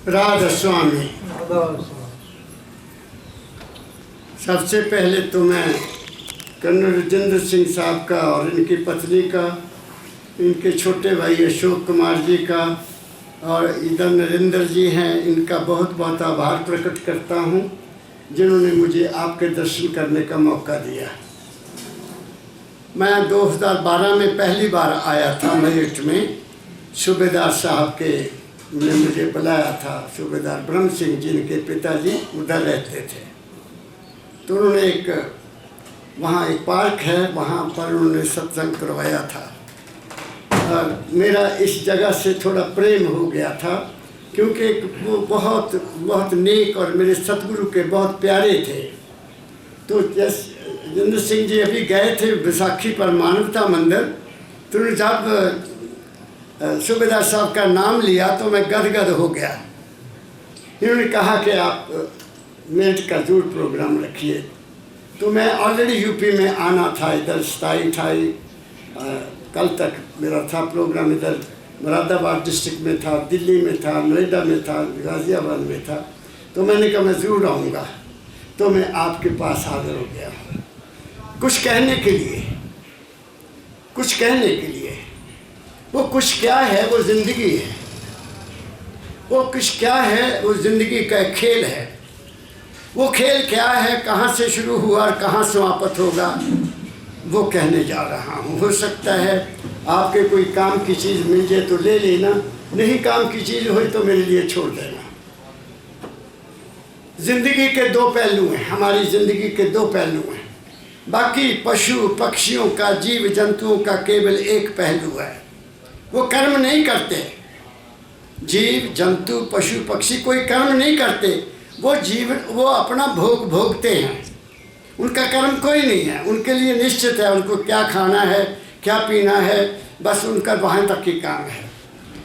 राधा स्वामी। सबसे पहले तो मैं कर्नल राजेंद्र सिंह साहब का और इनकी पत्नी का, इनके छोटे भाई अशोक कुमार जी का और इधर नरेंद्र जी हैं, इनका बहुत बहुत आभार प्रकट करता हूं जिन्होंने मुझे आपके दर्शन करने का मौका दिया। मैं 2012 में पहली बार आया था मेरठ में। सूबेदार साहब के ने मुझे बुलाया था, सूबेदार ब्रह्म सिंह जी, इनके पिताजी उधर रहते थे। तो उन्होंने वहाँ एक पार्क है, वहाँ पर उन्होंने सत्संग करवाया था और मेरा इस जगह से थोड़ा प्रेम हो गया था क्योंकि वो बहुत बहुत नेक और मेरे सतगुरु के बहुत प्यारे थे। तो राजेंद्र सिंह जी अभी गए थे बैसाखी पर मानवता मंदिर, तो उन्होंने जब सूबेदार साहब का नाम लिया तो मैं गदगद हो गया। इन्होंने कहा कि आप मेरठ का जरूर प्रोग्राम रखिए। तो मैं ऑलरेडी यूपी में आना था, इधर 27-28 कल तक मेरा था प्रोग्राम। इधर मुरादाबाद डिस्ट्रिक्ट में था, दिल्ली में था, नोएडा में था, गाज़ियाबाद में था। तो मैंने कहा मैं ज़रूर आऊँगा। तो मैं आपके पास हाजिर हो गया कुछ कहने के लिए, कुछ कहने के लिए। वो कुछ क्या है, वो ज़िंदगी है। वो कुछ क्या है, वो ज़िंदगी का खेल है। वो खेल क्या है, कहाँ से शुरू हुआ और कहाँ समाप्त होगा, वो कहने जा रहा हूँ। हो सकता है आपके कोई काम की चीज़ मिल जाए तो ले लेना, नहीं काम की चीज़ हो तो मेरे लिए छोड़ देना। ज़िंदगी के दो पहलू हैं, हमारी ज़िंदगी के दो पहलू हैं। बाकी पशु पक्षियों का, जीव जंतुओं का केवल एक पहलू है, वो कर्म नहीं करते। जीव जंतु पशु पक्षी कोई कर्म नहीं करते, वो जीवन वो अपना भोग भोगते हैं। उनका कर्म कोई नहीं है, उनके लिए निश्चित है उनको क्या खाना है, क्या पीना है, बस उनका वहाँ तक ही काम है।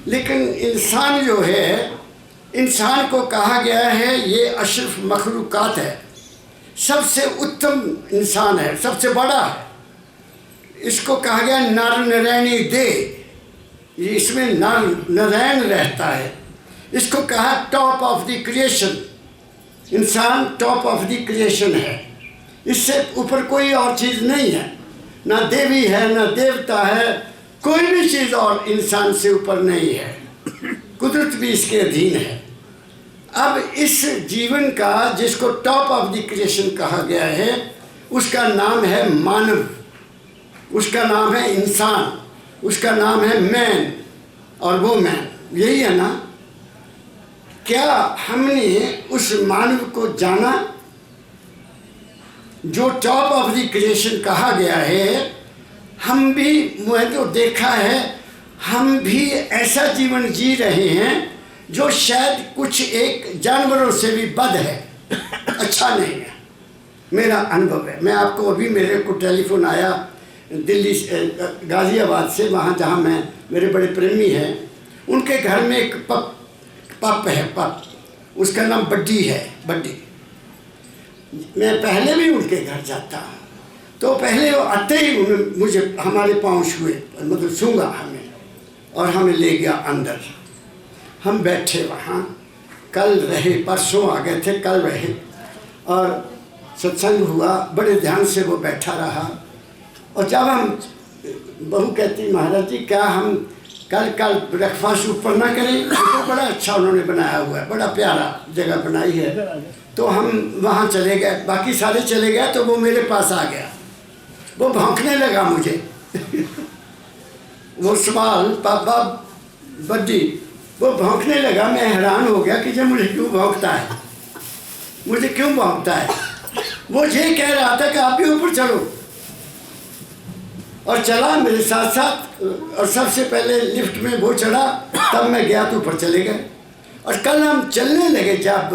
लेकिन इंसान जो है, इंसान को कहा गया है ये अशरफ मखलूकात है, सबसे उत्तम इंसान है, सबसे बड़ा है। इसको कहा गया नर नारायणी दे, इसमें नारायण रहता है। इसको कहा टॉप ऑफ द क्रिएशन, इंसान टॉप ऑफ द क्रिएशन है। इससे ऊपर कोई और चीज़ नहीं है, ना देवी है ना देवता है, कोई भी चीज़ और इंसान से ऊपर नहीं है। कुदरत भी इसके अधीन है। अब इस जीवन का जिसको टॉप ऑफ द क्रिएशन कहा गया है, उसका नाम है मानव, उसका नाम है इंसान, उसका नाम है मैन और वो मैन, यही है ना। क्या हमने उस मानव को जाना जो टॉप ऑफ द क्रिएशन कहा गया है? हम भी, मुझे तो देखा है, हम भी ऐसा जीवन जी रहे हैं जो शायद कुछ एक जानवरों से भी बद है, अच्छा नहीं है। मेरा अनुभव है। मैं आपको अभी, मेरे को टेलीफोन आया दिल्ली गाज़ियाबाद से, वहाँ जहाँ मैं, मेरे बड़े प्रेमी हैं, उनके घर में एक पप है, पप, उसका नाम बड्डी है, बड्डी। मैं पहले भी उनके घर जाता हूँ, तो पहले वो आते ही मुझे हमारे पाँव छुए, मतलब सूंघा हमें और हमें ले गया अंदर। हम बैठे वहाँ, कल रहे, परसों आ गए थे, कल रहे और सत्संग हुआ, बड़े ध्यान से वो बैठा रहा। और जब हम, बहू कहती महाराज जी क्या हम कल ब्रेकफास्ट ऊपर ना करें? तो बड़ा अच्छा उन्होंने बनाया हुआ है, बड़ा प्यारा जगह बनाई है। तो हम वहाँ चले गए, बाकी सारे चले गए, तो वो मेरे पास आ गया, वो भौंकने लगा मुझे वो सवाल पापा बड्डी, वो भौंकने लगा। मैं हैरान हो गया कि जब मुझे क्यों भौंकता है, मुझे क्यों भौंकता है। वो ये कह रहा था कि आप भी ऊपर चलो, और चला मेरे साथ साथ। और सबसे पहले लिफ्ट में वो चढ़ा, तब मैं गया तो ऊपर चले गए। और कल हम चलने लगे जब,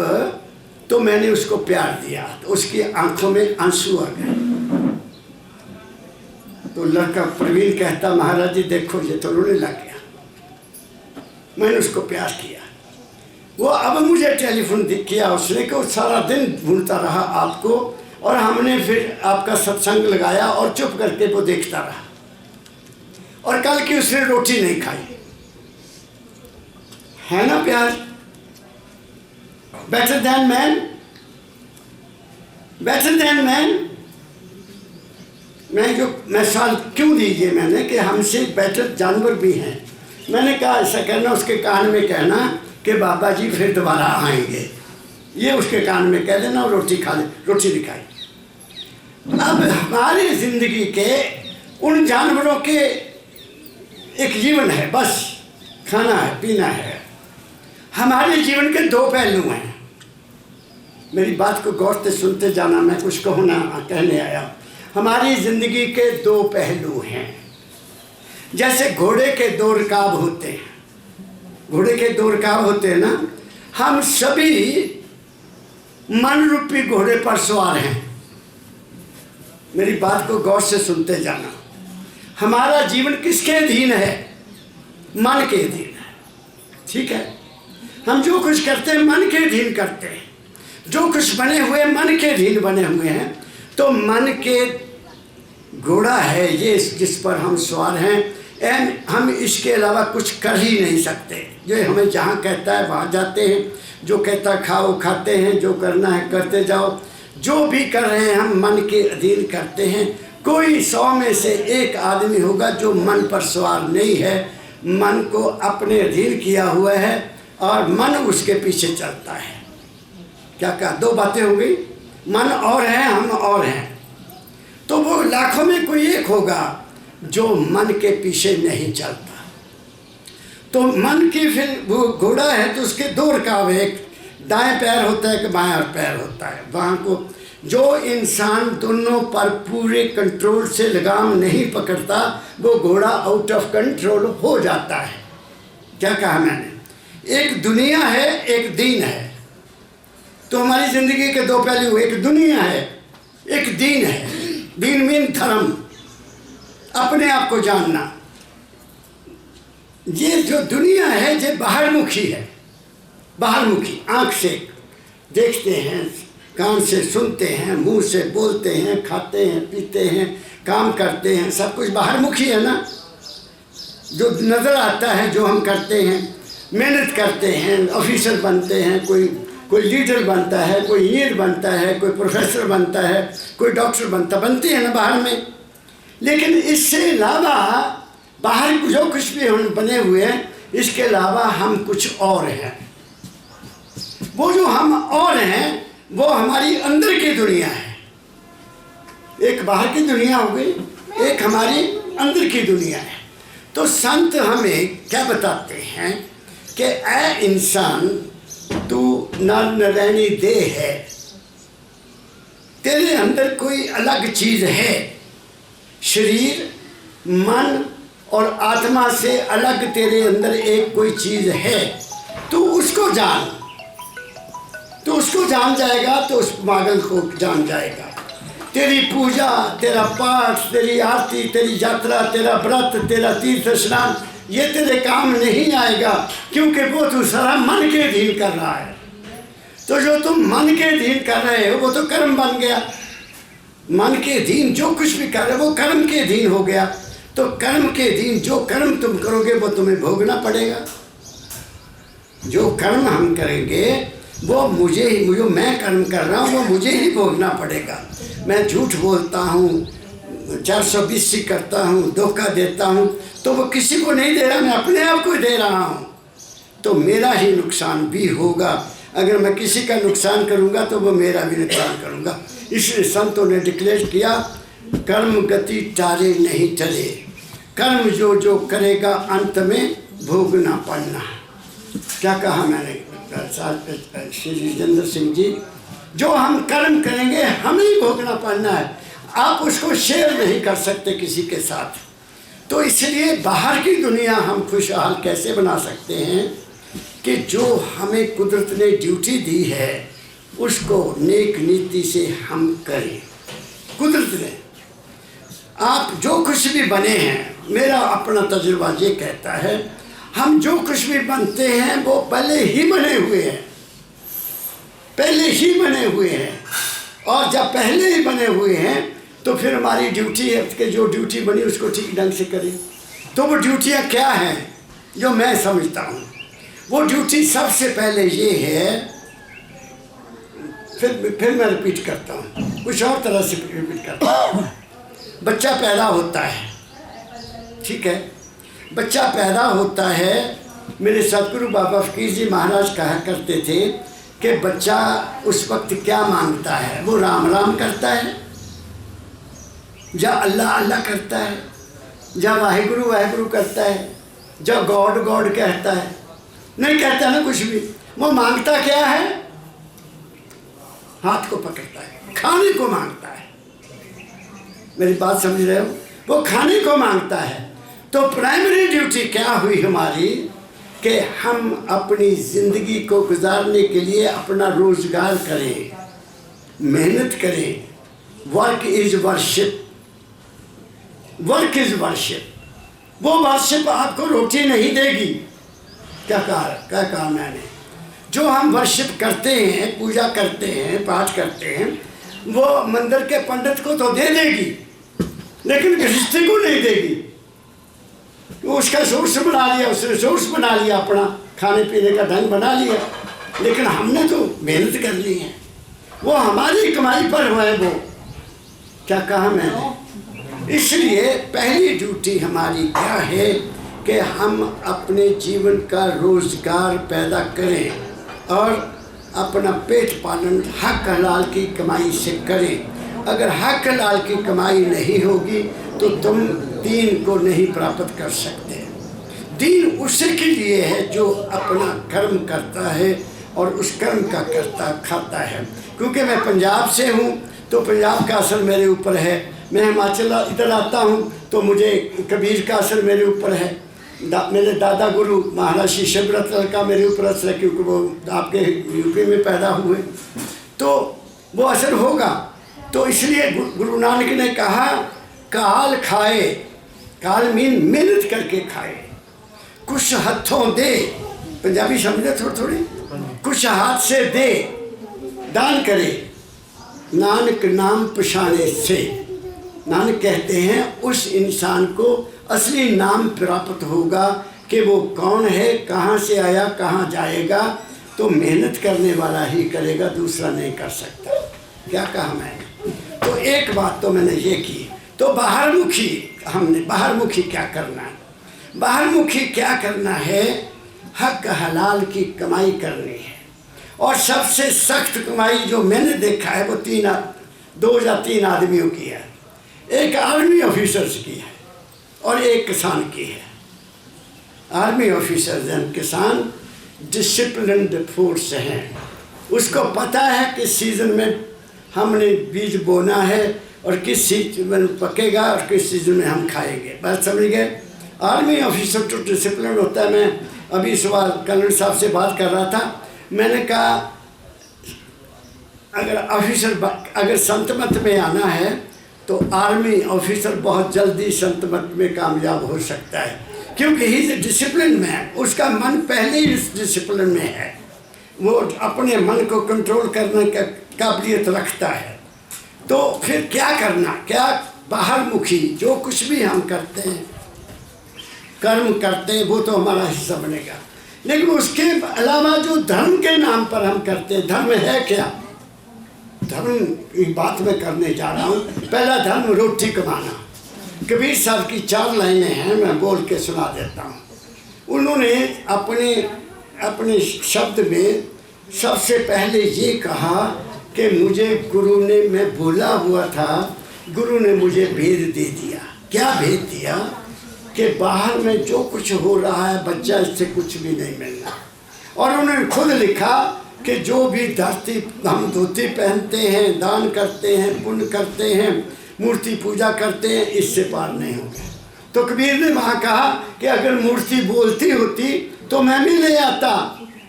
तो मैंने उसको प्यार दिया, तो उसकी आंखों में आंसू आ गए। तो लड़का प्रवीण कहता महाराज जी देखो ये तो रोने लग गया। मैंने उसको प्यार किया। वो अब मुझे टेलीफोन किया उसने कि वो सारा दिन ढूंढता रहा आपको, और हमने फिर आपका सत्संग लगाया और चुप करके वो देखता रहा। और कल की उसने रोटी नहीं खाई, है ना प्यार। Better than man, better than man. मैं सवाल क्यों दीजिए मैंने कि हमसे बेटर जानवर भी हैं। मैंने कहा ऐसा कहना, उसके कान में कहना कि बाबा जी फिर दोबारा आएंगे, ये उसके कान में कह देना और रोटी खा ले, रोटी दिखाई। अब हमारी जिंदगी के उन जानवरों के एक जीवन है, बस खाना है पीना है। हमारे जीवन के दो पहलू हैं। मेरी बात को गौर से सुनते जाना, मैं कुछ कहने आया। हमारी जिंदगी के दो पहलू हैं। जैसे घोड़े के दो रकाब होते हैं, घोड़े के दो रकाब होते हैं ना, हम सभी मन रूपी घोड़े पर सवार हैं। मेरी बात को गौर से सुनते जाना। हमारा जीवन किसके अधीन है? मन के अधीन है, ठीक है। हम जो कुछ करते हैं मन के अधीन करते हैं, जो कुछ बने हुए मन के अधीन बने हुए हैं। तो मन के घोड़ा है ये जिस पर हम सवार हैं, एंड हम इसके अलावा कुछ कर ही नहीं सकते। जो हमें जहाँ कहता है वहाँ जाते हैं, जो कहता खाओ खाते हैं, जो करना है करते जाओ। जो भी कर रहे हैं हम मन के अधीन करते हैं। कोई 100 में से एक आदमी होगा जो मन पर सवार नहीं है, मन को अपने अधीन किया हुआ है और मन उसके पीछे चलता है। क्या कहा? दो बातें हो गई, मन और है, हम और हैं। तो वो लाखों में कोई एक होगा जो मन के पीछे नहीं चलता। तो मन की फिर वो घोड़ा है तो उसके दो रकाब है, एक दाएं पैर होता है कि बाएं पैर होता है। वहाँ को जो इंसान दोनों पर पूरे कंट्रोल से लगाम नहीं पकड़ता, वो घोड़ा आउट ऑफ कंट्रोल हो जाता है। क्या कहा मैंने? एक दुनिया है, एक दीन है। तो हमारी जिंदगी के दो पहलू, एक दुनिया है, एक दीन है। दीन मीन धर्म, अपने आप को जानना। ये जो दुनिया है ये बाहरमुखी है, बाहरमुखी। आँख से देखते हैं, कान से सुनते हैं, मुंह से बोलते हैं, खाते हैं, पीते हैं, काम करते हैं, सब कुछ बाहरमुखी है ना। जो नज़र आता है, जो हम करते हैं, मेहनत करते हैं, ऑफिसर बनते हैं, कोई लीडर बनता है, कोई इंजीनियर बनता है, कोई प्रोफेसर बनता है, कोई डॉक्टर बनते हैं ना बाहर में। लेकिन इससे अलावा बाहर जो कुछ भी हम बने हुए हैं, इसके अलावा हम कुछ और हैं। वो जो हम और हैं वो हमारी अंदर की दुनिया है। एक बाहर की दुनिया हो गई, एक हमारी अंदर की दुनिया है। तो संत हमें क्या बताते हैं कि ऐ इंसान, तू नर नारायणी देह है, तेरे अंदर कोई अलग चीज है। शरीर, मन और आत्मा से अलग तेरे अंदर एक कोई चीज है। तू उसको जान, तो उसको जान जाएगा तो उस पागल को जान जाएगा। तेरी पूजा, तेरा पाठ, तेरी आरती, तेरी यात्रा, तेरा व्रत, तेरा तीर्थ स्नान, ये तेरे काम नहीं आएगा, क्योंकि वो तू सारा मन के अधीन कर रहा है। तो जो तुम मन के अधीन कर रहे हो वो तो कर्म बन गया। मन के अधीन जो कुछ भी कर रहे हो वो कर्म के अधीन हो गया। तो कर्म के अधीन जो कर्म तुम करोगे वो तुम्हें भोगना पड़ेगा। जो कर्म हम करेंगे वो मुझे ही, जो मैं कर्म कर रहा हूँ वो मुझे ही भोगना पड़ेगा। मैं झूठ बोलता हूँ, 420 करता हूँ, धोखा देता हूँ, तो वो किसी को नहीं दे रहा, मैं अपने आप को दे रहा हूँ। तो मेरा ही नुकसान भी होगा। अगर मैं किसी का नुकसान करूँगा तो वो मेरा भी नुकसान करूँगा। इसलिए संतों ने डिक्लेयर किया, कर्म गति टारे नहीं चले, कर्म जो जो करेगा अंत में भोगना पड़ना। क्या कहा मैंने? श्री जितेंद्र सिंह जी, जो हम कर्म करेंगे हमें ही भोगना पड़ना है। आप उसको शेयर नहीं कर सकते किसी के साथ। तो इसलिए बाहर की दुनिया हम खुशहाल कैसे बना सकते हैं कि जो हमें कुदरत ने ड्यूटी दी है उसको नेक नीति से हम करें। कुदरत ने, आप जो कुछ भी बने हैं, मेरा अपना तजुर्बा ये कहता है, हम जो कुछ भी बनते हैं वो पहले ही बने हुए हैं, पहले ही बने हुए हैं। और जब पहले ही बने हुए हैं तो फिर हमारी ड्यूटी है कि जो ड्यूटी बनी उसको ठीक ढंग से करें। तो वो ड्यूटियाँ क्या हैं जो मैं समझता हूँ? वो ड्यूटी सबसे पहले ये है फिर मैं रिपीट करता हूँ, कुछ और तरह से रिपीट करता हूँ। बच्चा पैदा होता है, ठीक है, बच्चा पैदा होता है। मेरे सतगुरु बाबा फकीर जी महाराज कहा करते थे कि बच्चा उस वक्त क्या मांगता है, वो राम राम करता है या अल्लाह अल्लाह करता है, या वाहिगुरु वाहिगुरु करता है, या गॉड गॉड कहता है, नहीं कहता ना कुछ भी। वो मांगता क्या है? हाथ को पकड़ता है, खाने को मांगता है। मेरी बात समझ रहे हो? वो खाने को मांगता है। तो प्राइमरी ड्यूटी क्या हुई हमारी कि हम अपनी ज़िंदगी को गुजारने के लिए अपना रोज़गार करें, मेहनत करें। Work is worship, work is worship. वो वर्शिप आपको रोटी नहीं देगी। क्या कहा मैंने? जो हम वर्शिप करते हैं, पूजा करते हैं, पाठ करते हैं, वो मंदिर के पंडित को तो दे देगी, लेकिन गृहस्थी को नहीं देगी। वो उसका सोर्स बना लिया, उसने सोर्स बना लिया, अपना खाने पीने का ढंग बना लिया, लेकिन हमने तो मेहनत कर ली है। वो हमारी कमाई पर हुआ है। वो क्या कहा मैंने? इसलिए पहली ड्यूटी हमारी क्या है कि हम अपने जीवन का रोज़गार पैदा करें और अपना पेट पालन हक हलाल की कमाई से करें। अगर हक हलाल की कमाई नहीं होगी तो तुम दीन को नहीं प्राप्त कर सकते। दीन उसी के लिए है जो अपना कर्म करता है और उस कर्म का करता खाता है। क्योंकि मैं पंजाब से हूँ तो पंजाब का असर मेरे ऊपर है। मैं हिमाचल इधर आता हूँ तो मुझे कबीर का असर मेरे ऊपर है। मेरे दादा गुरु महाराज श्री शिवरत्न का मेरे ऊपर असर है, क्योंकि वो आपके यूपी में पैदा हुए, तो वो असर होगा। तो इसलिए गुरु नानक ने कहा काल खाए, काल मीन मेहनत करके खाए, कुछ हाथों दे, पंजाबी समझे थोड़ी थोड़ी, कुछ हाथ से दे, दान करे, नानक नाम पछाने से। नानक कहते हैं उस इंसान को असली नाम प्राप्त होगा कि वो कौन है, कहाँ से आया, कहाँ जाएगा। तो मेहनत करने वाला ही करेगा, दूसरा नहीं कर सकता। क्या कहा मैंने? तो एक बात तो मैंने ये की। तो बाहरमुखी, हमने बाहरमुखी क्या करना है? बाहरमुखी क्या करना है? हक हलाल की कमाई करनी है। और सबसे सख्त कमाई जो मैंने देखा है वो 2 या 3 आदमियों की है। एक आर्मी ऑफिसर्स की है और एक किसान की है। आर्मी ऑफिसर्स एंड किसान डिसिप्लिन्ड फोर्स हैं। उसको पता है कि सीज़न में हमने बीज बोना है और किस सीजन में पकेगा और किस सीजन में हम खाएंगे। बात समझ गए? आर्मी ऑफिसर तो डिसिप्लिन होता है। मैं अभी सुबह कर्नल साहब से बात कर रहा था, मैंने कहा अगर संतमत में आना है तो आर्मी ऑफिसर बहुत जल्दी संतमत में कामयाब हो सकता है, क्योंकि ही इज डिसिप्लिन मैन। उसका मन पहले ही इस डिसिप्लिन में है, वो अपने मन को कंट्रोल करने का काबिलियत रखता है। तो फिर क्या करना? क्या बाहरमुखी जो कुछ भी हम करते हैं, कर्म करते हैं, वो तो हमारा हिस्सा बनेगा। लेकिन उसके अलावा जो धर्म के नाम पर हम करते हैं, धर्म है क्या? धर्म की बात मैं करने जा रहा हूँ। पहला धर्म रोटी कमाना। कबीर साहब की 4 लाइनें हैं, मैं बोल के सुना देता हूँ। उन्होंने अपने शब्द में सबसे पहले ये कहा कि मुझे गुरु ने, मैं भूला हुआ था, गुरु ने मुझे भेद दे दिया। क्या भेद दिया? कि बाहर में जो कुछ हो रहा है बच्चा, इससे कुछ भी नहीं मिलना। और उन्होंने खुद लिखा कि जो भी धरती हम धोती पहनते हैं, दान करते हैं, पुण्य करते हैं, मूर्ति पूजा करते हैं, इससे पार नहीं होगा। तो कबीर ने वहाँ कहा कि अगर मूर्ति बोलती होती तो मैं भी ले आता,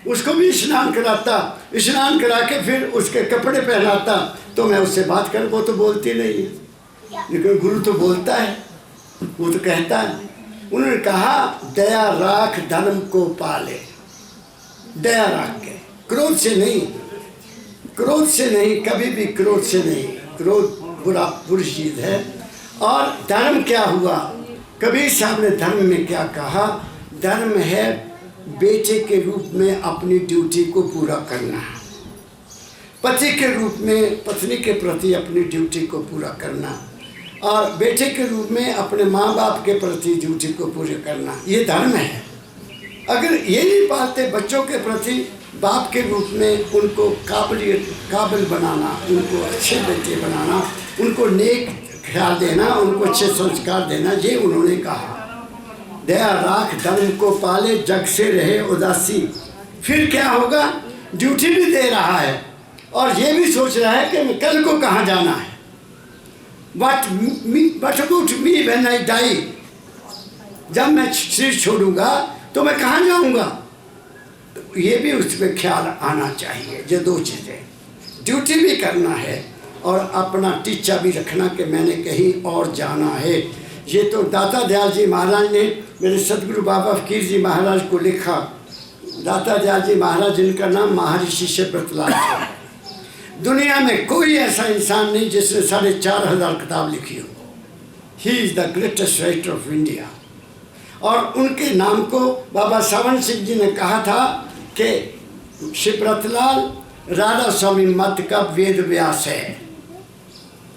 उसको भी स्नान कराता, स्नान करा के फिर उसके कपड़े पहनाता, तो मैं उससे बात कर। वो तो बोलती नहीं है, लेकिन गुरु तो बोलता है, वो तो कहता है। उन्होंने कहा दया राख धर्म को पाले। दया राख के, क्रोध से नहीं, क्रोध से नहीं, कभी भी क्रोध से नहीं। क्रोध बुरी चीज़ है। और धर्म क्या हुआ? कबीर साहब ने धर्म में क्या कहा? धर्म है बेटे के रूप में अपनी ड्यूटी को पूरा करना। पति के रूप में पत्नी के प्रति अपनी ड्यूटी को पूरा करना और बेटे के रूप में अपने माँ बाप के प्रति ड्यूटी को पूरा करना, ये धर्म है। अगर ये नहीं पाते बच्चों के प्रति बाप के रूप में उनको काबिल बनाना, उनको अच्छे बेटे बनाना, उनको नेक ख्याल देना, उनको अच्छे संस्कार देना, ये उन्होंने कहा। दया राख धर्म को पाले जग से रहे उदासी। फिर क्या होगा? ड्यूटी भी दे रहा है और ये भी सोच रहा है कि मैं कल को कहाँ जाना है। But about me when I die, जब मैं शरीर छोड़ूंगा तो मैं कहाँ जाऊंगा? तो ये भी उसमें ख्याल आना चाहिए। ये दो चीज़ें, ड्यूटी भी करना है और अपना टीचा भी रखना कि मैंने कहीं और जाना है। ये तो दाता दयाल जी महाराज ने मेरे सदगुरु बाबा फकीर जी महाराज को लिखा। दाता दयाल जी महाराज, जिनका नाम महर्षि शिवप्रतलाल है। दुनिया में कोई ऐसा इंसान नहीं जिसने 4,500 किताब लिखी हो। He is the greatest writer of India. और उनके नाम को बाबा सावन सिंह जी ने कहा था कि शिवप्रतलाल राधा स्वामी मत का वेद व्यास है,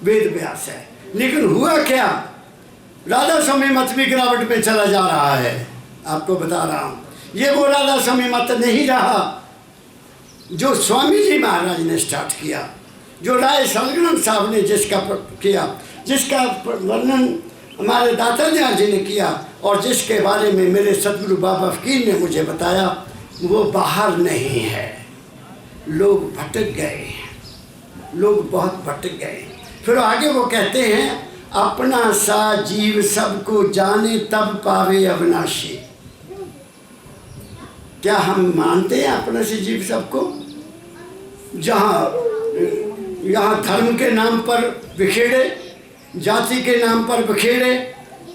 वेद व्यास है। लेकिन हुआ क्या? राधा स्वामी मत भी गिरावट में चला जा रहा है। आपको बता रहा हूँ, ये वो राधा स्वामी मत नहीं रहा जो स्वामी जी महाराज ने स्टार्ट किया, जो राय सलग्नम साहब ने जिसका किया, जिसका वर्णन हमारे दाता दयाल जी ने किया और जिसके बारे में मेरे सदगुरु बाबा फकीर ने मुझे बताया, वो बाहर नहीं है। लोग भटक गए, लोग बहुत भटक गए। फिर आगे वो कहते हैं, अपना सा जीव सबको जाने तब पावे अविनाशी। क्या हम मानते हैं अपना से जीव सबको? यहाँ धर्म के नाम पर बिखेड़े, जाति के नाम पर बिखेड़े,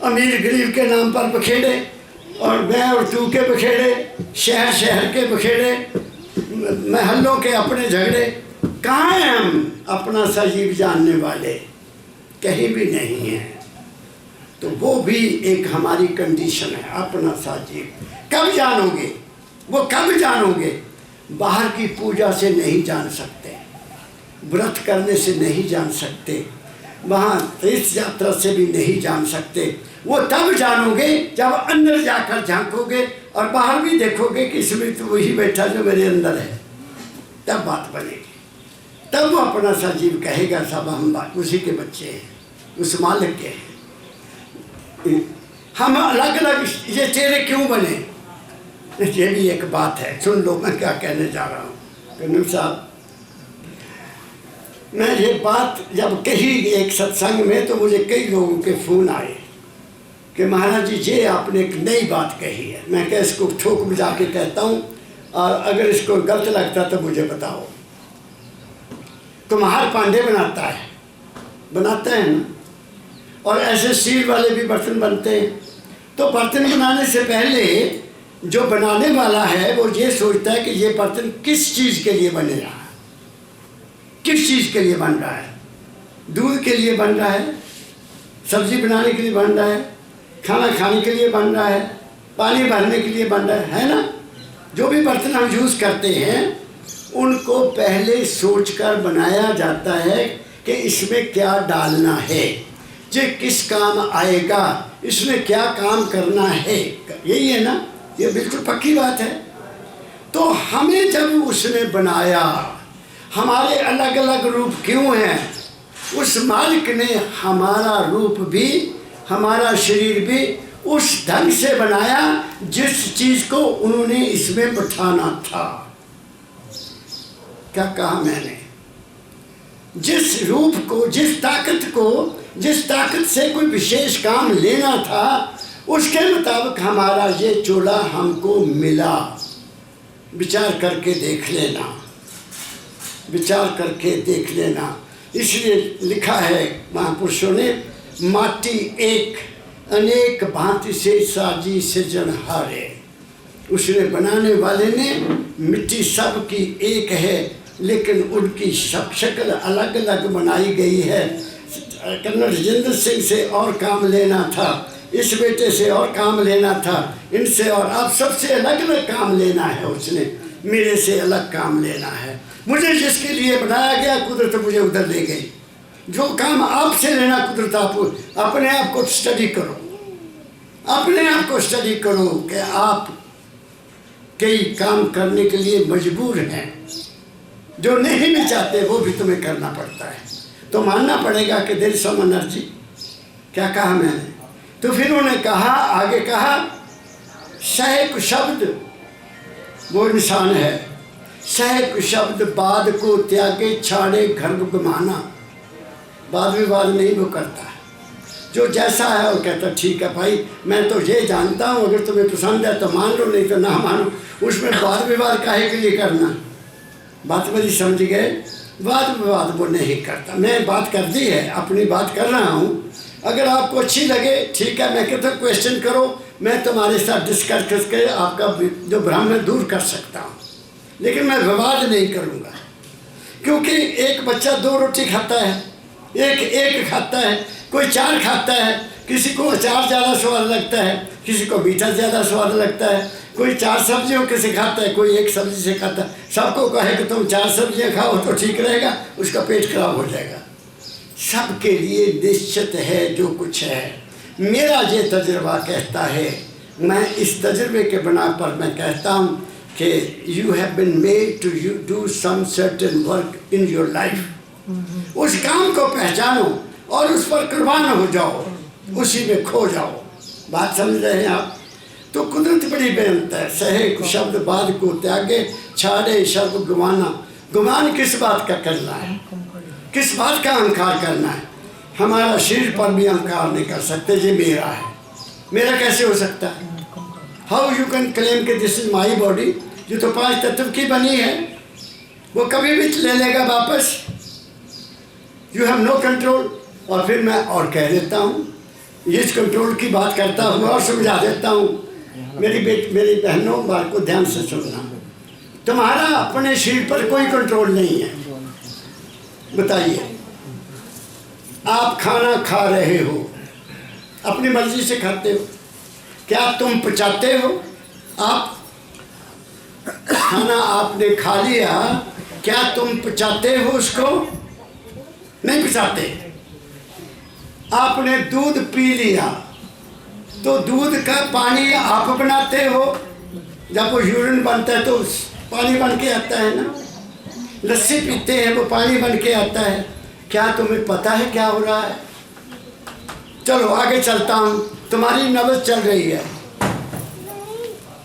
अमीर गरीब के नाम पर बिखेड़े, और मैं और तू के बिखेड़े, शहर शहर के बिखेड़े, महलों के अपने झगड़े। कहाँ हैं हम अपना सा जीव जानने वाले? कहीं भी नहीं है। तो वो भी एक हमारी कंडीशन है, अपना सा जीव। कब जानोगे? वो कब जानोगे? बाहर की पूजा से नहीं जान सकते, व्रत करने से नहीं जान सकते, वहाँ तीर्थ यात्रा से भी नहीं जान सकते। वो तब जानोगे जब अंदर जाकर झांकोगे और बाहर भी देखोगे कि इसमें तो वही बैठा जो मेरे अंदर है। तब बात बनेगी, तब वो अपना सा जीव कहेगा सब हम उसी के बच्चे हैं, उस मालिक के हैं। हम अलग अलग ये चेहरे क्यों बने? ये भी एक बात है, सुन लो मैं क्या कहने जा रहा हूँ। कन्नू साहब, मैं ये बात जब कही एक सत्संग में, तो मुझे कई लोगों के फ़ोन आए कि महाराज जी ये आपने एक नई बात कही है। मैं क्या इसको ठोक बजा के कहता हूँ, और अगर इसको गलत लगता तो मुझे बताओ। कुम्हार पांडे बनाता है ना, और ऐसे स्टील वाले भी बर्तन बनते हैं। तो बर्तन बनाने से पहले जो बनाने वाला है वो ये सोचता है कि ये बर्तन किस चीज़ के लिए बन रहा है, किस चीज़ के लिए बन रहा है। दूध के लिए बन रहा है, सब्जी बनाने के लिए बन रहा है, खाना खाने के लिए बन रहा है, पानी भरने के लिए बन रहा है ना। जो भी बर्तन हम यूज़ करते हैं उनको पहले सोचकर बनाया जाता है कि इसमें क्या डालना है, ये किस काम आएगा, इसमें क्या काम करना है। यही है ना, ये बिल्कुल पक्की बात है। तो हमें जब उसने बनाया, हमारे अलग अलग रूप क्यों हैं? उस मालिक ने हमारा रूप भी, हमारा शरीर भी उस ढंग से बनाया जिस चीज़ को उन्होंने इसमें बैठाना था। क्या कहा मैंने? जिस रूप को, जिस ताकत से कोई विशेष काम लेना था, उसके मुताबिक हमारा ये चोला हमको मिला। विचार करके देख लेना, विचार करके देख लेना। इसलिए लिखा है महापुरुषों ने, माटी एक अनेक भांति से साजी सृजनहारे। उसने बनाने वाले ने, मिट्टी सब की एक है लेकिन उनकी सब शक्ल अलग अलग बनाई गई है। कर्नल राजेंद्र सिंह से और काम लेना था, इस बेटे से और काम लेना था, इनसे और आप सबसे अलग अलग काम लेना है उसने। मेरे से अलग काम लेना है। मुझे जिसके लिए बनाया गया कुदरत मुझे उधर ले गई। जो काम आपसे लेना कुदरत आप अपने आप को स्टडी करो, अपने आप को स्टडी करो कि आप कई काम करने के लिए मजबूर हैं, जो नहीं भी चाहते वो भी तुम्हें करना पड़ता है। तो मानना पड़ेगा कि देयर इज सम एनर्जी। क्या कहा मैंने? तो फिर उन्होंने कहा, आगे कहा, सहक शब्द वो इंसान है, सहक शब्द बाद को त्यागे छाड़े गर्भ गमाना। वाद विवाद नहीं वो करता, जो जैसा है वो कहता ठीक है भाई मैं तो ये जानता हूँ, अगर तुम्हें पसंद है तो मान लो, नहीं तो ना मानो। उसमें वाद विवाद काहे के लिए करना? बात मेरी समझ गए? वाद विवाद वो नहीं करता। मैं बात कर दी है, अपनी बात कर रहा हूँ। अगर आपको अच्छी लगे ठीक है, मैं कहता हूँ क्वेश्चन करो, मैं तुम्हारे साथ डिस्कस करके आपका जो भ्रम है दूर कर सकता हूँ, लेकिन मैं विवाद नहीं करूँगा। क्योंकि एक बच्चा 2 रोटी खाता है, एक खाता है, कोई 4 खाता है, किसी को अचार ज़्यादा स्वाद लगता है, किसी को मीठा ज़्यादा स्वाद लगता है, कोई 4 सब्जियों के से खाता है, कोई 1 सब्जी से खाता है। सबको कहे कि तुम 4 सब्जियां खाओ तो ठीक रहेगा, उसका पेट खराब हो जाएगा। सबके लिए निश्चित है जो कुछ है। मेरा ये तजुर्बा कहता है, मैं इस तजुर्बे के बना पर मैं कहता हूँ कि you have been made to you do some certain work in your life. उस काम को पहचानो और उस पर कुर्बान हो जाओ, उसी में खो जाओ। बात समझ रहे हैं आप? तो कुदरत बड़ी बेअंत है। सहे शब्द बाद को त्यागे छाड़े शब्द गुमाना। गुमान किस बात का करना है? किस बात का अहंकार करना है? हमारा शरीर पर भी अहंकार नहीं कर सकते, ये मेरा है। मेरा कैसे हो सकता है? हाउ यू कैन क्लेम कि दिस इज माई बॉडी? जो तो 5 तत्व की बनी है, वो कभी भी ले लेगा वापस। You have no control. और फिर मैं और कह देता हूँ, इस कंट्रोल की बात करता हूँ और समझा देता हूँ। मेरी बहनों बात को ध्यान से सुनना। तुम्हारा अपने शरीर पर कोई कंट्रोल नहीं है। बताइए, आप खाना खा रहे हो, अपनी मर्जी से खाते हो, क्या तुम पचाते हो? आप खाना आपने खा लिया, क्या तुम पचाते हो उसको? नहीं पचाते। आपने दूध पी लिया तो दूध का पानी आप बनाते हो। जब वो यूरिन बनता है तो पानी बन के आता है ना। लस्सी पीते हैं, वो पानी बन के आता है। क्या तुम्हें पता है क्या हो रहा है? चलो आगे चलता हूँ। तुम्हारी नब्ज चल रही है,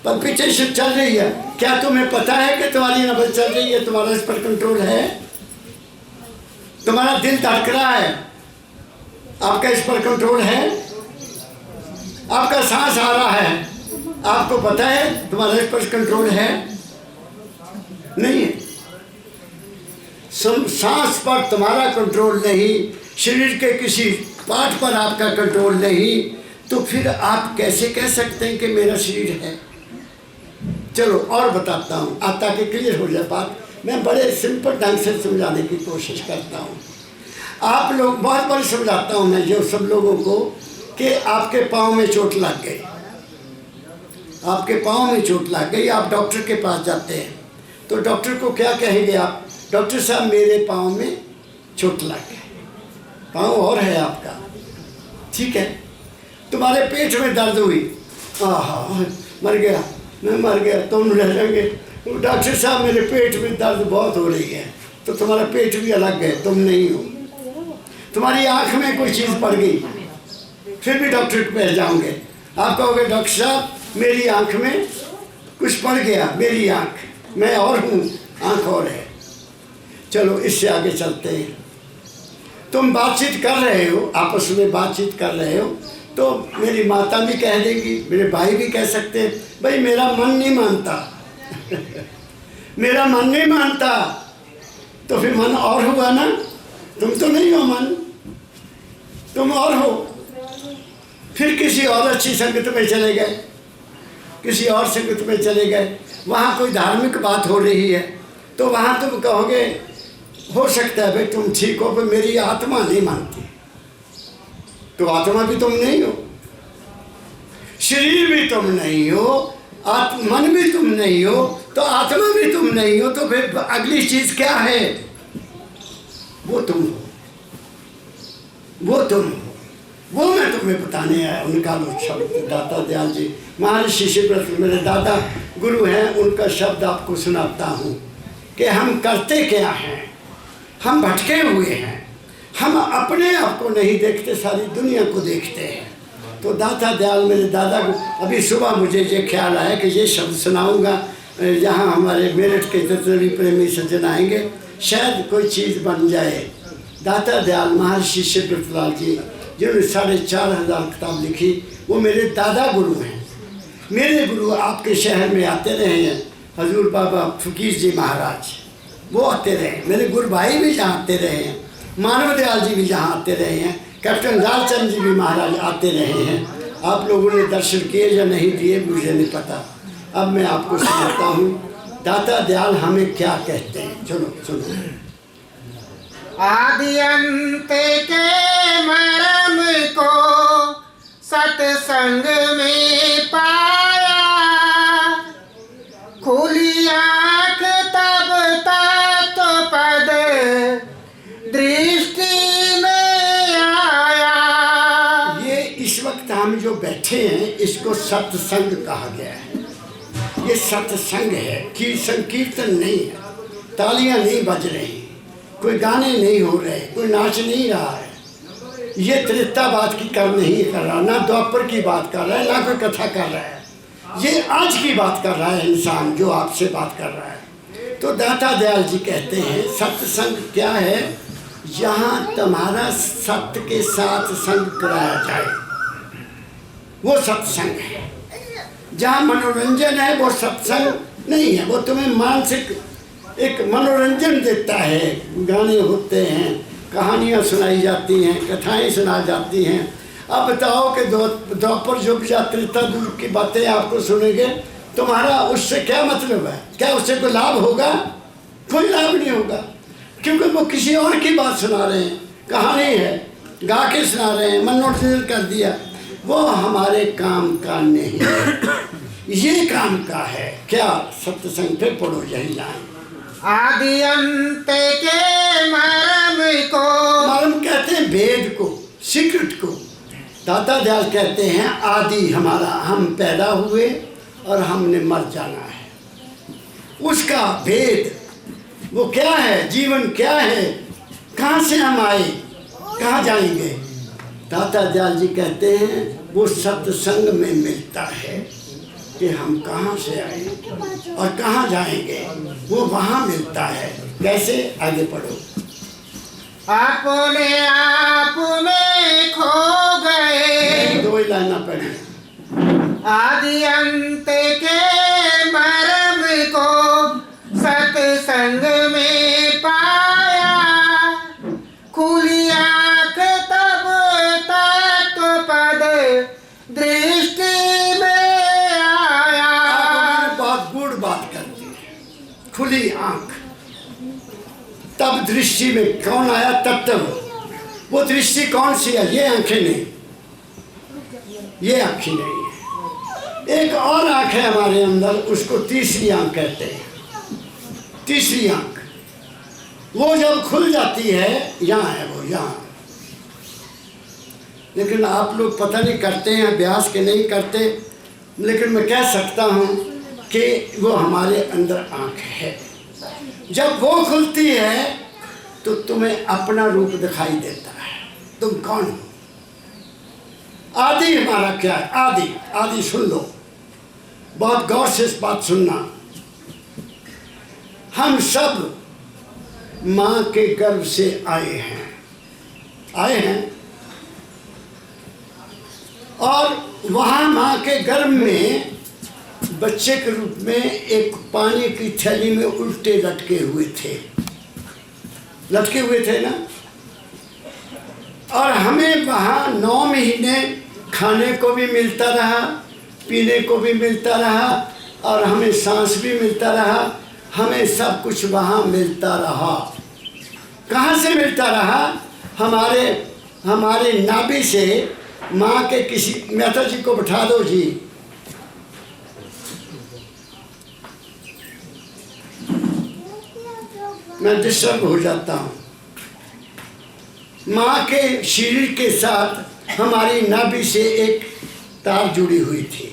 पल्पिटेशन चल रही है, क्या तुम्हें पता है कि तुम्हारी नब्ज चल रही है? तुम्हारा इस पर कंट्रोल है? तुम्हारा दिल धड़क रहा है, आपका इस पर कंट्रोल है? आपका सांस आ रहा है, आपको पता है तुम्हारा इस पर कंट्रोल है? नहीं है। सांस पर तुम्हारा कंट्रोल नहीं, शरीर के किसी पार्ट पर आपका कंट्रोल नहीं, तो फिर आप कैसे कह सकते हैं कि मेरा शरीर है? चलो और बताता हूँ ताकि क्लियर हो जाए बात। मैं बड़े सिंपल ढंग से समझाने की कोशिश करता हूँ। आप लोग बहुत बार समझाता हूँ मैं जो सब लोगों को कि आपके पाँव में चोट लग गई, आपके पाँव में चोट लग गई, आप डॉक्टर के पास जाते हैं तो डॉक्टर को क्या कहेंगे आप? डॉक्टर साहब मेरे पाँव में चोट लग गई। पाँव और है आपका, ठीक है। तुम्हारे पेट में दर्द हुई, आहा मर गया, मैं मर गया, तुम रह जाएंगे। डॉक्टर साहब मेरे पेट में दर्द बहुत हो रही है, तो तुम्हारा पेट भी अलग है, तुम नहीं हो। तुम्हारी आँख में कोई चीज़ पड़ गई, फिर भी डॉक्टर के पास जाओगे, आप कहोगे डॉक्टर साहब मेरी आँख में कुछ पड़ गया, मेरी आँख, मैं और हूँ, आँख और है। चलो इससे आगे चलते हैं। तुम बातचीत कर रहे हो, आपस में बातचीत कर रहे हो, तो मेरी माता भी कह देगी, मेरे भाई भी कह सकते हैं, भाई मेरा मन नहीं मानता मेरा मन नहीं मानता। तो फिर मन और हुआ ना, तुम तो नहीं हो मन, तुम और हो। फिर किसी और अच्छी संगत में चले गए, किसी और संगत में चले गए, वहाँ कोई धार्मिक बात हो रही है, तो वहाँ तुम कहोगे हो सकता है भाई तुम ठीक हो, पर मेरी आत्मा नहीं मानती। तो आत्मा भी तुम नहीं हो, शरीर भी तुम नहीं हो, मन भी तुम नहीं हो, तो आत्मा भी तुम नहीं हो तो फिर अगली चीज क्या है? वो तुम हो, वो तुम हो, वो मैं तुम्हें बताने आया। उनका वो शब्द दाता दयाल जी महर्षि शिवव्रत मेरे दादा गुरु हैं, उनका शब्द आपको सुनाता हूँ कि हम करते क्या हैं, हम भटके हुए हैं, हम अपने आप को नहीं देखते, सारी दुनिया को देखते हैं। तो दाता दयाल मेरे दादा को अभी सुबह मुझे ये ख्याल आया कि ये शब्द सुनाऊंगा, यहाँ हमारे मेरठ के जितने भी प्रेमी सज्जन आएंगे, शायद कोई चीज़ बन जाए। दाता दयाल महर्षि शिवव्रतलाल जी जिन्होंने 4,500 किताब लिखी, वो मेरे दादा गुरु हैं। मेरे गुरु आपके शहर में आते रहे हैं, हजूर बाबा फकीर जी महाराज वो आते रहे, मेरे गुरु भाई भी जहाँ आते रहे हैं, मानव दयाल जी भी जहाँ आते रहे हैं, कैप्टन लालचंद जी भी महाराज आते रहे हैं। आप लोगों ने दर्शन किए या नहीं दिए मुझे नहीं पता। अब मैं आपको सुनाता हूँ दाता दयाल हमें क्या कहते हैं। चलो सुनो। आदि अंत के मरम को सत्संग में पाया, खुली आँख तब तत्व पद दृष्टि में आया। ये इस वक्त हम जो बैठे हैं इसको सत्संग कहा गया है। ये सत्संग है, कि संकीर्तन नहीं है, तालियां नहीं बज रही, कोई गाने नहीं हो रहे, कोई नाच नहीं रहा है। ये त्रेतावाद की कर नहीं कर रहा, ना द्वापर की बात कर रहा है, ना कोई कथा कर रहा है। ये आज की बात कर रहा है इंसान जो आपसे बात कर रहा है। तो दाता दयाल जी कहते हैं सत्संग क्या है? जहाँ तुम्हारा सत्य के साथ संग कराया जाए वो सत्संग है। जहाँ मनोरंजन है वो सत्संग नहीं है, वो तुम्हें मानसिक एक मनोरंजन देता है। गाने होते हैं, कहानियाँ सुनाई जाती हैं, कथाएं सुनाई जाती हैं। अब बताओ कि द्वापर युग या त्रेता युग की बातें आपको सुनेंगे, तुम्हारा उससे क्या मतलब है? क्या उससे कोई लाभ होगा? कोई लाभ नहीं होगा, क्योंकि वो किसी और की बात सुना रहे हैं, कहानी है, गा के सुना रहे हैं, मनोरंजन कर दिया। वो हमारे काम का नहीं है, ये काम का है। क्या सत्संग पे पढ़ो यही लाइन। आदि अंत के मरम को, मरम कहते हैं भेद को, सीक्रेट को। दाता दयाल कहते हैं आदि हमारा, हम पैदा हुए और हमने मर जाना है, उसका भेद वो क्या है, जीवन क्या है, कहाँ से हम आए, कहाँ जाएंगे। दाता दयाल जी कहते हैं वो सत्संग में मिलता है कि हम कहाँ से आए और कहाँ जाएंगे, वो वहाँ मिलता है। कैसे? आगे पढ़ो। अपने आप में खो गए, दो ही लाइना पढ़ी। आदि अंत के मरम को सत्संग में पाया, खुली आँख तब तत्व पद दृष्टि में आया। बहुत गुड़ बात करती है, खुली आँख तब दृष्टि में कौन आया? तत्व। वो दृष्टि कौन सी है? ये आंखें नहीं, ये आंखें नहीं है। एक और आंख है हमारे अंदर, उसको तीसरी आंख कहते हैं। तीसरी आंख वो जब खुल जाती है, यहाँ है वो, यहाँ। लेकिन आप लोग पता नहीं करते हैं अभ्यास के नहीं करते, लेकिन मैं कह सकता हूँ कि वो हमारे अंदर आंख है। जब वो खुलती है तो तुम्हें अपना रूप दिखाई देता है, तुम कौन हो। आदि हमारा क्या है? आदि, आदि सुन लो, बहुत गौर से इस बात सुनना। हम सब माँ के गर्भ से आए हैं और वहाँ माँ के गर्भ में बच्चे के रूप में एक पानी की थैली में उल्टे लटके हुए थे ना। और हमें वहाँ 9 महीने खाने को भी मिलता रहा, पीने को भी मिलता रहा, और हमें सांस भी मिलता रहा, हमें सब कुछ वहाँ मिलता रहा। कहाँ से मिलता रहा? हमारे नाभि से। माँ के किसी, माता जी को बैठा दो जी, मैं डिस्टर्ब हो जाता हूँ। माँ के शरीर के साथ हमारी नाभि से एक तार जुड़ी हुई थी।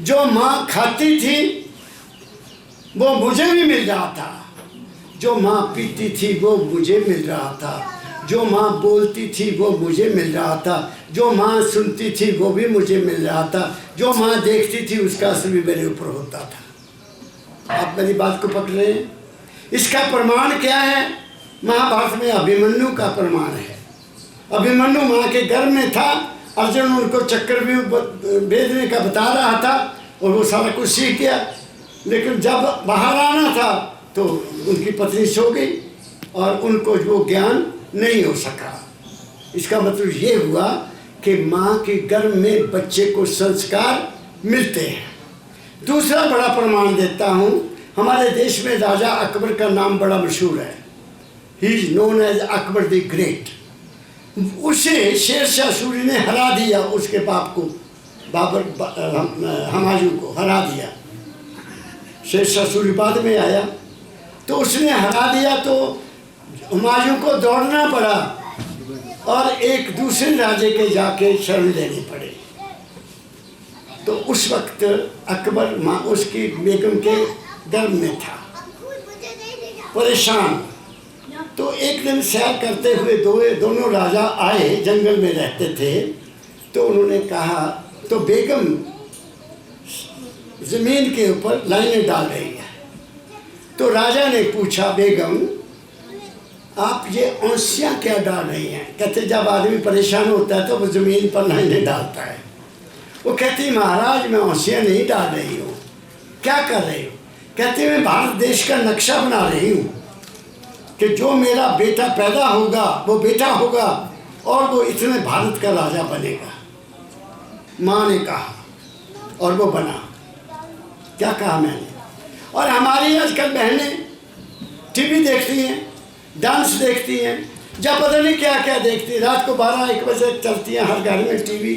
जो माँ खाती थी वो मुझे भी मिल रहा था, जो माँ पीती थी वो मुझे मिल रहा था, जो माँ बोलती थी वो मुझे मिल रहा था, जो माँ सुनती थी वो भी मुझे मिल रहा था, जो माँ देखती थी उसका असर भी मेरे ऊपर होता था। आप मेरी बात को पकड़ रहे हैं? इसका प्रमाण क्या है? महाभारत में अभिमन्यु का प्रमाण है। अभिमन्यु माँ के गर्भ में था, अर्जुन उनको चक्रव्यूह भेदने का बता रहा था और वो सारा कुछ सीख गया, लेकिन जब बाहर आना था तो उनकी पत्नी सो गई और उनको वो ज्ञान नहीं हो सका। इसका मतलब ये हुआ कि माँ के गर्भ में बच्चे को संस्कार मिलते हैं। दूसरा बड़ा प्रमाण देता हूँ, हमारे देश में राजा अकबर का नाम बड़ा मशहूर है। He is known as Akbar the great. उसे शेरशाह सूरी ने हरा दिया, उसके बाप को, हुमायूं को हरा दिया। शेरशाह सूरी बाद में आया तो उसने हरा दिया, तो हुमायूं को दौड़ना पड़ा और एक दूसरे राजे के जाके शरण लेनी पड़े। तो उस वक्त अकबर माँ उसकी बेगम के गर्भ में था, परेशान। तो एक दिन सैर करते हुए दोनों राजा आए, जंगल में रहते थे। तो उन्होंने कहा, तो बेगम जमीन के ऊपर लाइनें डाल रही है। तो राजा ने पूछा, बेगम आप ये औंसियाँ क्या डाल रही हैं? कहते जब आदमी परेशान होता है तो वो ज़मीन पर लाइनें डालता है। वो कहती महाराज मैं औंसियाँ नहीं डाल रही हूँ। क्या कर रही हूँ? कहते मैं भारत देश का नक्शा बना रही हूँ कि जो मेरा बेटा पैदा होगा वो बेटा होगा और वो इतने भारत का राजा बनेगा। माँ ने कहा और वो बना। क्या कहा मैंने? और हमारी आजकल बहनें टीवी देखती हैं, डांस देखती हैं, जब पता नहीं क्या क्या देखती हैं। रात को 12-1 बजे चलती हैं हर घर में टीवी।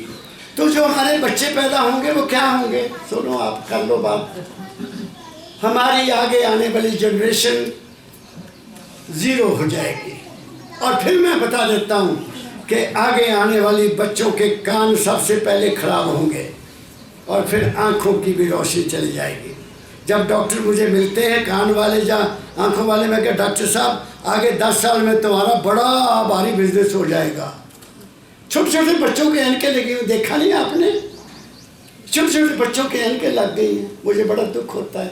तो जो हमारे बच्चे पैदा होंगे वो क्या होंगे? सुनो, आप कर लो बात। हमारी आगे आने वाली जनरेशन ज़ीरो हो जाएगी। और फिर मैं बता देता हूँ कि आगे आने वाली बच्चों के कान सबसे पहले खराब होंगे और फिर आँखों की भी रोशनी चली जाएगी। जब डॉक्टर मुझे मिलते हैं कान वाले या आँखों वाले, मैं क्या डॉक्टर साहब आगे 10 साल में तुम्हारा बड़ा भारी बिजनेस हो जाएगा। छोटे छोटे बच्चों के ऐनकें लगी हुई, देखा नहीं आपने? छोटे छोटे बच्चों के ऐनकें लग गई हैं, मुझे बड़ा दुख होता है।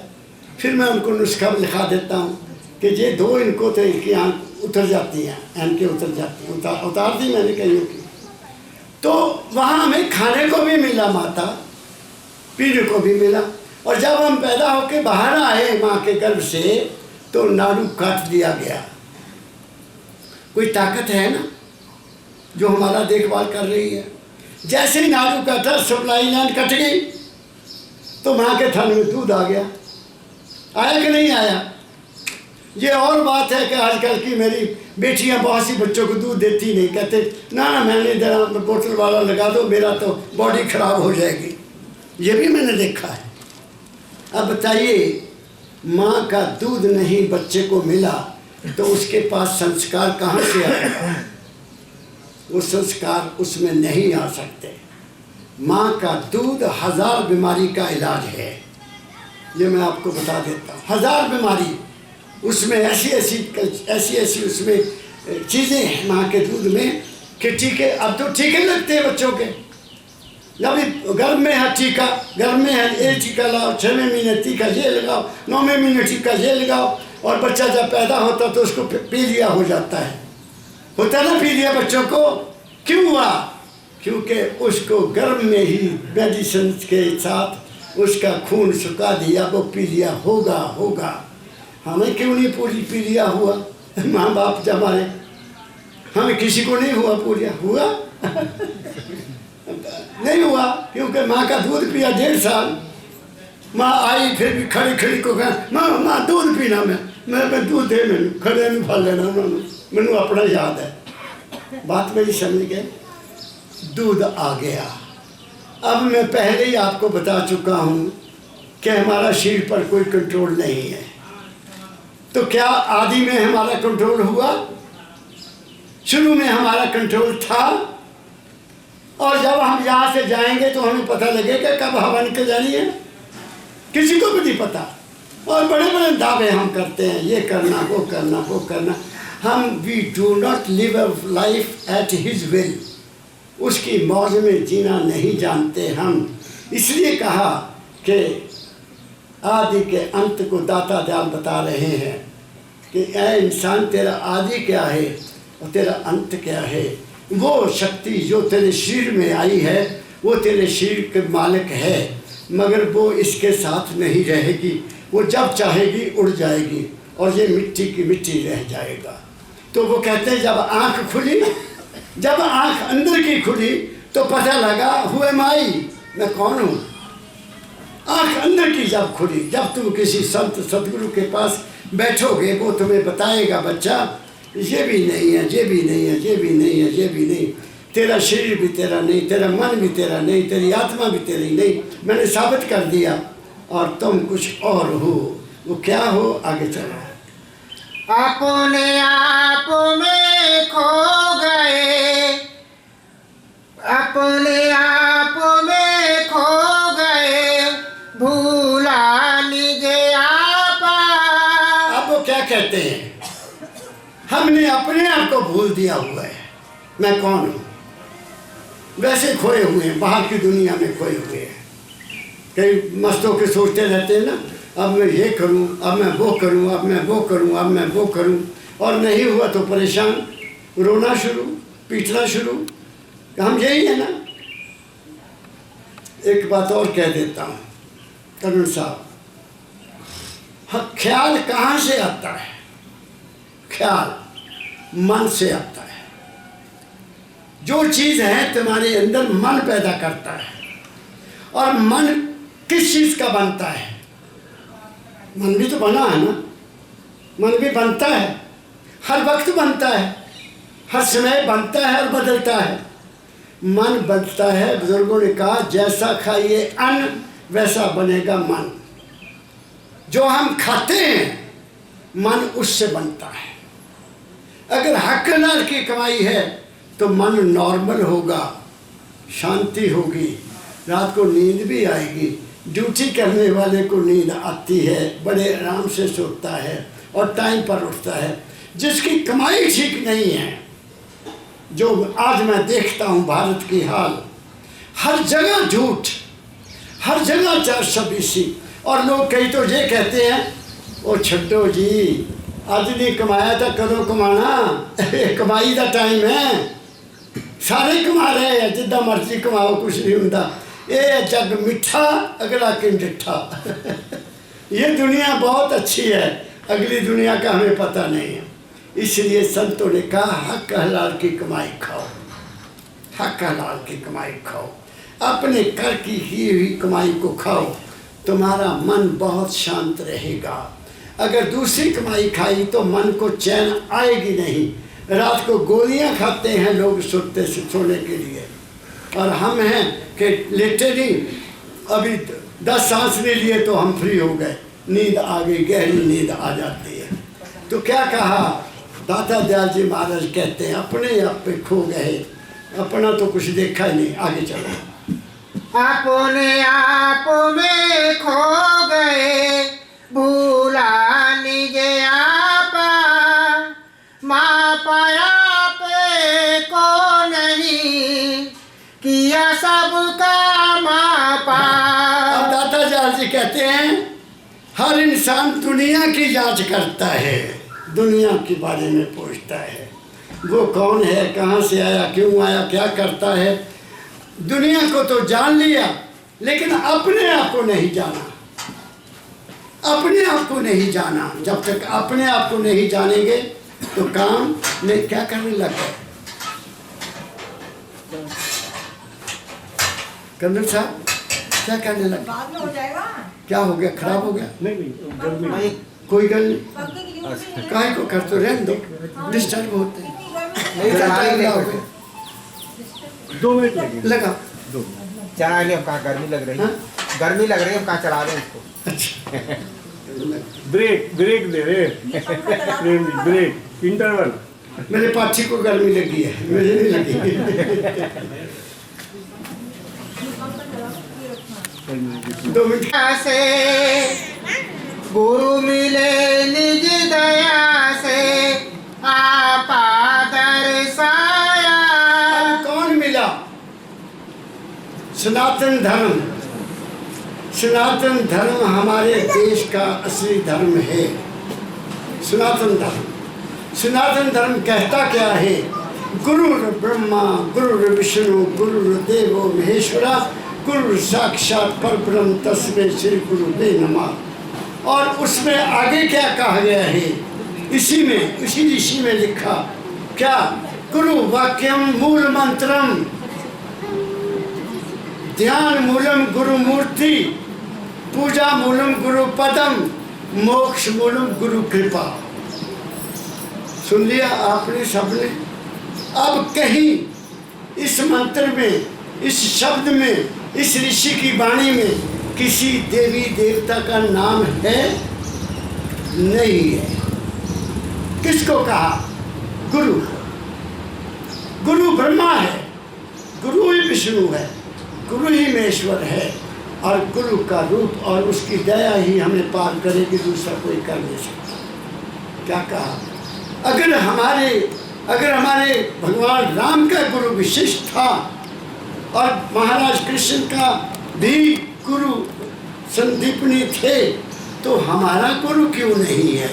फिर मैं उनको नुस्खा लिखा देता हूँ कि ये 2 इनको तो इनकी आँख उतर जाती हैं, ऐनकें उतर जाती हैं। उतार दी मैंने कईयों की। तो वहाँ हमें खाने को भी मिला, माता पीने को भी मिला। और जब हम पैदा होकर बाहर आए माँ के गर्भ से तो नाड़ू काट दिया गया। कोई ताकत है ना जो हमारा देखभाल कर रही है। जैसे ही नाड़ू काटा, सप्लाई लाइन कट गई तो माँ के थन में दूध आ गया। आया कि नहीं आया? ये और बात है कि आजकल की मेरी बेटियां बहुत सी बच्चों को दूध देती नहीं, कहते ना मैंने जरा बोतल वाला लगा दो, मेरा तो बॉडी खराब हो जाएगी। ये भी मैंने देखा है। अब बताइए, माँ का दूध नहीं बच्चे को मिला तो उसके पास संस्कार कहाँ से आएगा? वो संस्कार उसमें नहीं आ सकते। माँ का दूध 1000 बीमारी का इलाज है, ये मैं आपको बता देता हूँ। 1000 बीमारी उसमें ऐसी उसमें चीज़ें हैं माँ के दूध में कि टीके, अब तो टीके लगते हैं बच्चों के। जब गर्भ में है टीका, गर्भ में है ये टीका लाओ, 6वें महीने टीका ये लगाओ, 9वें महीने टीका ये लगाओ। और बच्चा जब पैदा होता तो उसको पीलिया हो जाता है, होता ना पीलिया बच्चों को। क्यों हुआ? क्योंकि उसको गर्भ में ही मेडिसिन के साथ उसका खून सुखा दिया, वो पीलिया होगा। हमें क्यों नहीं पूरी पीलिया हुआ? माँ बाप जब हमारे, हमें किसी को नहीं हुआ पीलिया? हुआ नहीं हुआ क्योंकि माँ का दूध पिया 1.5 साल। माँ आई फिर भी खड़ी को कहा माँ दूध पीना। मैं दूध दे, मैंने खड़े में फल लेना उन्होंने, मैंने अपना याद है। बात मेरी समझ गए? दूध आ गया। अब मैं पहले ही आपको बता चुका हूँ कि हमारा शरीर पर कोई कंट्रोल नहीं है। तो क्या आदि में हमारा कंट्रोल हुआ? शुरू में हमारा कंट्रोल था। और जब हम यहाँ से जाएंगे तो हमें पता लगेगा कब हवा निकल जानी है, किसी को भी नहीं पता। और बड़े बड़े दावे हम करते हैं, ये करना वो करना वो करना। हम we do not live a life at his will, उसकी मौज में जीना नहीं जानते हम। इसलिए कहा कि आदि के अंत को दाता दयाल बता रहे हैं कि ऐ इंसान, तेरा आदि क्या है और तेरा अंत क्या है। वो शक्ति जो तेरे शरीर में आई है वो तेरे शरीर के मालिक है, मगर वो इसके साथ नहीं रहेगी। वो जब चाहेगी उड़ जाएगी और ये मिट्टी की मिट्टी रह जाएगा। तो वो कहते हैं जब आँख खुली, जब आँख अंदर की खुली तो पता लगा हुए माई, मैं कौन हूँ। आँख अंदर की जब खुली, जब तुम किसी संत सदगुरु के पास बैठोगे वो तुम्हें बताएगा बच्चा ये भी नहीं है, ये भी नहीं है, ये भी नहीं है, ये भी नहीं। तेरा शरीर भी तेरा नहीं, तेरा मन भी तेरा नहीं, तेरी आत्मा भी तेरी नहीं, मैंने साबित कर दिया और तुम कुछ और हो। वो क्या हो, आगे चलो। अपने आप में खो गए, अपने आप में खो गए, भूला निज आपा। अब वो क्या कहते हैं, हमने अपने आप को भूल दिया हुआ है, मैं कौन हूँ। वैसे खोए हुए हैं, बाहर की दुनिया में खोए हुए हैं। कई मस्तों के सोचते रहते हैं ना, अब मैं ये करूं, अब मैं वो करूं, अब मैं वो करूं, अब मैं वो करूं, और नहीं हुआ तो परेशान, रोना शुरू, पीटना शुरू। हम यही है ना। एक बात और कह देता हूँ करुण साहब, हाँ, ख्याल कहाँ से आता है? ख्याल मन से आता है। जो चीज़ है तुम्हारे अंदर मन पैदा करता है। और मन किस चीज़ का बनता है? मन भी तो बना है ना, मन भी बनता है, हर वक्त बनता है, हर समय बनता है और बदलता है। मन बनता है, बुजुर्गों ने कहा जैसा खाइए अन्न वैसा बनेगा मन। जो हम खाते हैं मन उससे बनता है। अगर हक हलाल की कमाई है तो मन नॉर्मल होगा, शांति होगी, रात को नींद भी आएगी। ड्यूटी करने वाले को नींद आती है, बड़े आराम से सोता है और टाइम पर उठता है। जिसकी कमाई ठीक नहीं है, जो आज मैं देखता हूँ भारत की हाल, हर जगह झूठ, हर जगह 420। और लोग कई तो ये कहते हैं ओ छड्डो जी, आज नहीं कमाया था कदों कमाना, कमाई का टाइम है, सारे कमा रहे हैं, जिदा मर्जी कमाओ, कुछ नहीं होता। ये जग मिठा अगला किन डिठा। ये दुनिया बहुत अच्छी है, अगली दुनिया का हमें पता नहीं है। इसलिए संतों ने कहा हक हलाल की कमाई खाओ, हक हलाल की कमाई खाओ, अपने कर की हुई कमाई को खाओ, तुम्हारा मन बहुत शांत रहेगा। अगर दूसरी कमाई खाई तो मन को चैन आएगी नहीं। रात को गोलियां खाते हैं लोग सोने के लिए, और हम हैं कि लेटे नहीं, अभी 10 सांस ले लिए तो हम फ्री हो गए, नींद आ गई, गहरी नींद आ जाती है। तो क्या कहा दाता दयाल जी महाराज, कहते हैं अपने आप पे खो गए, अपना तो कुछ देखा ही नहीं। आगे चलो। अपने आप में खो गए, भूला निज आपा, माँ पाया पे को नहीं, किया सबका मापा। अब दाता दयाल जी कहते हैं हर इंसान दुनिया की जांच करता है, दुनिया के बारे में पूछता है, वो कौन है, कहाँ से आया, क्यों आया, क्या करता है। दुनिया को तो जान लिया लेकिन अपने आप को नहीं जाना, अपने आप को नहीं जाना। जब तक अपने आप को नहीं जानेंगे तो काम में क्या करने लगे। कर्नल साहब क्या करने लगे? बाद में हो जाएगा। क्या हो गया, खराब हो गया? नहीं, कोई गल नहीं, काहे को कर तो रहने दो, डिस्टर्ब होते हैं। नहीं चला हो 2 मिनट लगा, 2 चला ले, अब कहाँ गर्मी लग रही है, गर्मी लग रही है, अब कहाँ चला रहे हैं इसको। अच्छा ब्रेक ब्रेक दे रहे ब्रेक इंटरवल। मेरे पाठी को गर्मी लगी है, मुझे नहीं लगी। दो मिनट से गुरु मिले निज दया से आपा दर्शाया। अब कौन मिला? सनातन धर्म। सनातन धर्म हमारे देश का असली धर्म है। सनातन धर्म, सनातन धर्म कहता क्या है? गुरु ब्रह्मा गुरु विष्णु गुरु देवो महेश्वरा गुरु साक्षात परब्रह्म तस्मै श्री गुरुवे नमः। और उसमें आगे क्या कहा गया है? इसी में, इसी ऋषि में लिखा क्या? गुरु वाक्यम मूल मंत्रम ध्यान मूलम गुरु मूर्ति पूजा मूलम गुरु पदम मोक्ष मूलम गुरु कृपा। सुन लिया आपने सबने? अब कहीं इस मंत्र में, इस शब्द में, इस ऋषि की वाणी में किसी देवी देवता का नाम है? नहीं है। किसको कहा? गुरु। गुरु ब्रह्मा है, गुरु ही विष्णु है, गुरु ही महेश्वर है, और गुरु का रूप और उसकी दया ही हमें पार करेगी, दूसरा कोई कर नहीं सकता। क्या कहा? अगर हमारे भगवान राम का गुरु विशिष्ट था और महाराज कृष्ण का भी गुरु संदीपनी थे, तो हमारा गुरु क्यों नहीं है?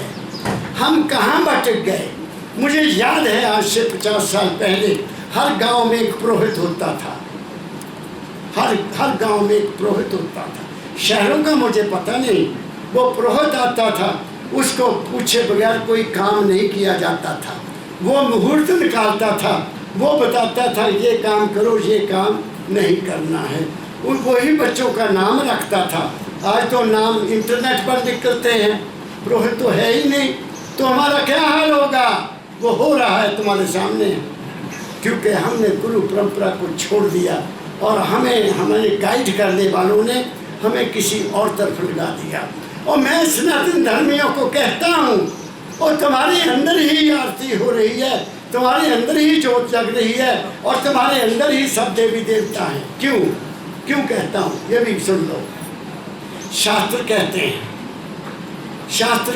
हम कहाँ भटक गए? मुझे याद है आज से 50 साल पहले हर गांव में एक पुरोहित होता था। हर गांव में एक पुरोहित होता था। शहरों का मुझे पता नहीं। वो पुरोहित आता था, उसको पूछे बगैर कोई काम नहीं किया जाता था। वो मुहूर्त निकालता था, वो बताता था ये काम करो, ये काम नहीं करना है। वही बच्चों का नाम रखता था। आज तो नाम इंटरनेट पर निकलते हैं, पुरोहित तो है ही नहीं। तो हमारा क्या हाल होगा? वो हो रहा है तुम्हारे सामने, क्योंकि हमने गुरु परंपरा को छोड़ दिया और हमें गाइड करने वालों ने हमें किसी और तरफ लगा दिया। और मैं सनातन धर्मियों को कहता हूँ, और तुम्हारे अंदर ही आरती हो रही है, तुम्हारे अंदर ही जोत जग रही है, और तुम्हारे अंदर ही सब देवी देवता हैं। क्यों कहता हूँ ये भी सुन लो। शास्त्र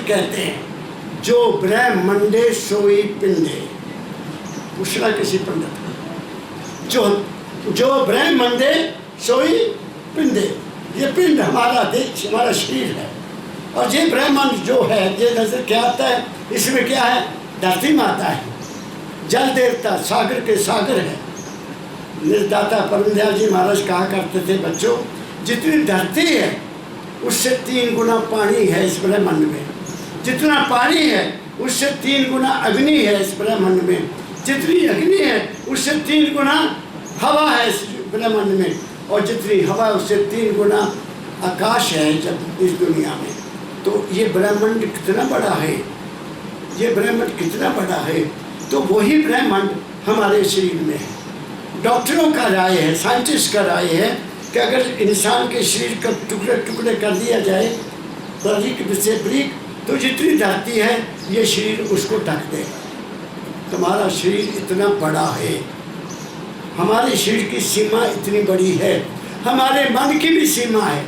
कहते हैं जो ब्रह्मंडे सोई पिंडे। पूछना किसी पंडित को, जो ब्रह्मंडे सोई पिंडे, ये पिंड हमारा देश, हमारा शरीर है। और ये ब्रह्मांड जो है, ये नजर क्या आता है? इसमें क्या है? धरती माता है, जल देवता, सागर के सागर है। निर्दाता परमदयाल जी महाराज कहा करते थे, बच्चों जितनी धरती है उससे 3 गुना पानी है इस ब्रह्मांड में। जितना पानी है उससे 3 गुना अग्नि है इस ब्रह्मांड में। जितनी अग्नि है उससे 3 गुना हवा है इस ब्रह्मांड में। और जितनी हवा उससे 3 गुना आकाश है जब इस दुनिया में। तो ये ब्रह्मांड कितना बड़ा है, ये ब्रह्मांड कितना बड़ा है। तो वही ब्रह्मांड हमारे शरीर में है। डॉक्टरों का राय है, साइंटिस्ट का राय है कि अगर इंसान के शरीर का टुकड़े टुकड़े कर दिया जाए, बारीक से बारीक, तो जितनी धरती है ये शरीर उसको ढक देगा। तुम्हारा शरीर इतना बड़ा है, हमारे शरीर की सीमा इतनी बड़ी है। हमारे मन की भी सीमा है,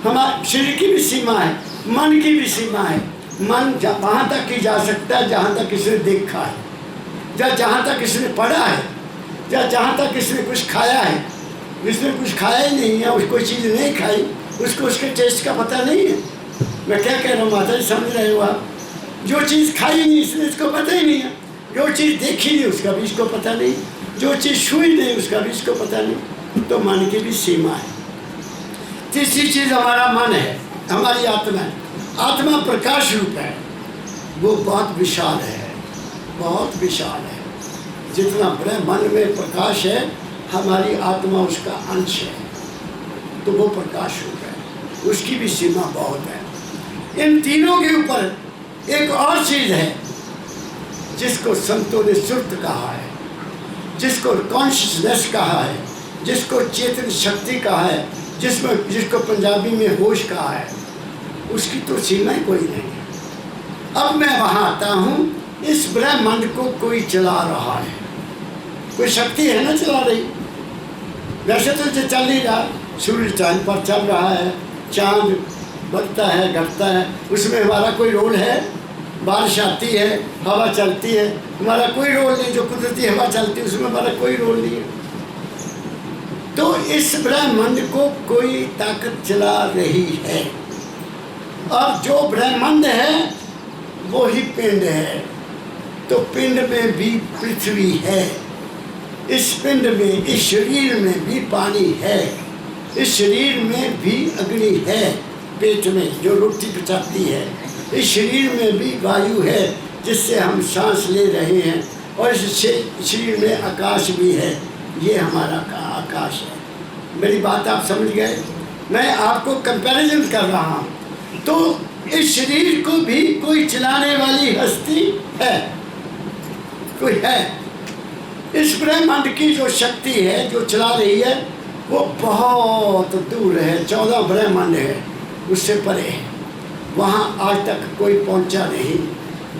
हमारे शरीर की भी सीमा है, मन की भी सीमा है। मन वहाँ तक ही जा सकता है जहाँ तक किसी ने देखा है, जहाँ तक किसी ने पढ़ा है, जहाँ तक किसी ने कुछ खाया है। जिसने कुछ खाया ही नहीं है, उसको कोई चीज़ नहीं खाई, उसको उसके टेस्ट का पता नहीं है। मैं क्या कह रहा हूँ माता जी, समझ रहे हो आप? जो चीज़ खाई नहीं इसलिए इसको पता ही नहीं है। जो चीज़ देखी नहीं उसका भी इसको पता नहीं, जो चीज़ छुई नहीं उसका भी इसको पता नहीं। तो मन की भी सीमा है। तीसरी चीज़ हमारा मन है, हमारी आत्मा है। आत्मा प्रकाश रूप है, वो बहुत विशाल है, बहुत विशाल है। जितना ब्रह्मांड में प्रकाश है, हमारी आत्मा उसका अंश है, तो वो प्रकाश रूप है, उसकी भी सीमा बहुत है। इन तीनों के ऊपर एक और चीज़ है जिसको संतों ने सुर्त कहा है, जिसको कॉन्शियसनेस कहा है, जिसको चेतन शक्ति कहा है, जिसको पंजाबी में होश कहा है। उसकी तो सीमा कोई नहीं है। अब मैं वहाँ आता हूँ, इस ब्रह्मांड को कोई चला रहा है, कोई शक्ति है ना चला रही। वैसे तो जो चल नहीं रहा, सूर्य चांद पर चल रहा है, चांद बढ़ता है घटता है, उसमें हमारा कोई रोल है? बारिश आती है, हवा चलती है, हमारा कोई रोल नहीं। जो कुदरती हवा चलती है उसमें हमारा कोई रोल नहीं है। तो इस ब्रह्मांड को कोई ताकत चला रही है, और जो ब्रह्मांड है वो ही पिंड है। तो पिंड में भी पृथ्वी है, इस पिंड में, इस शरीर में भी पानी है, इस शरीर में भी अग्नि है, पेट में जो रोटी पचाती है, इस शरीर में भी वायु है जिससे हम सांस ले रहे हैं, और इस शरीर में आकाश भी है। ये हमारा आकाश है। मेरी बात आप समझ गए? मैं आपको कंपैरिजन कर रहा हूँ। तो इस शरीर को भी कोई चलाने वाली हस्ती है, कोई है। इस ब्रह्मांड की जो शक्ति है जो चला रही है वो बहुत दूर है, 14 ब्रह्मांड है, उससे परे है। वहाँ आज तक कोई पहुँचा नहीं।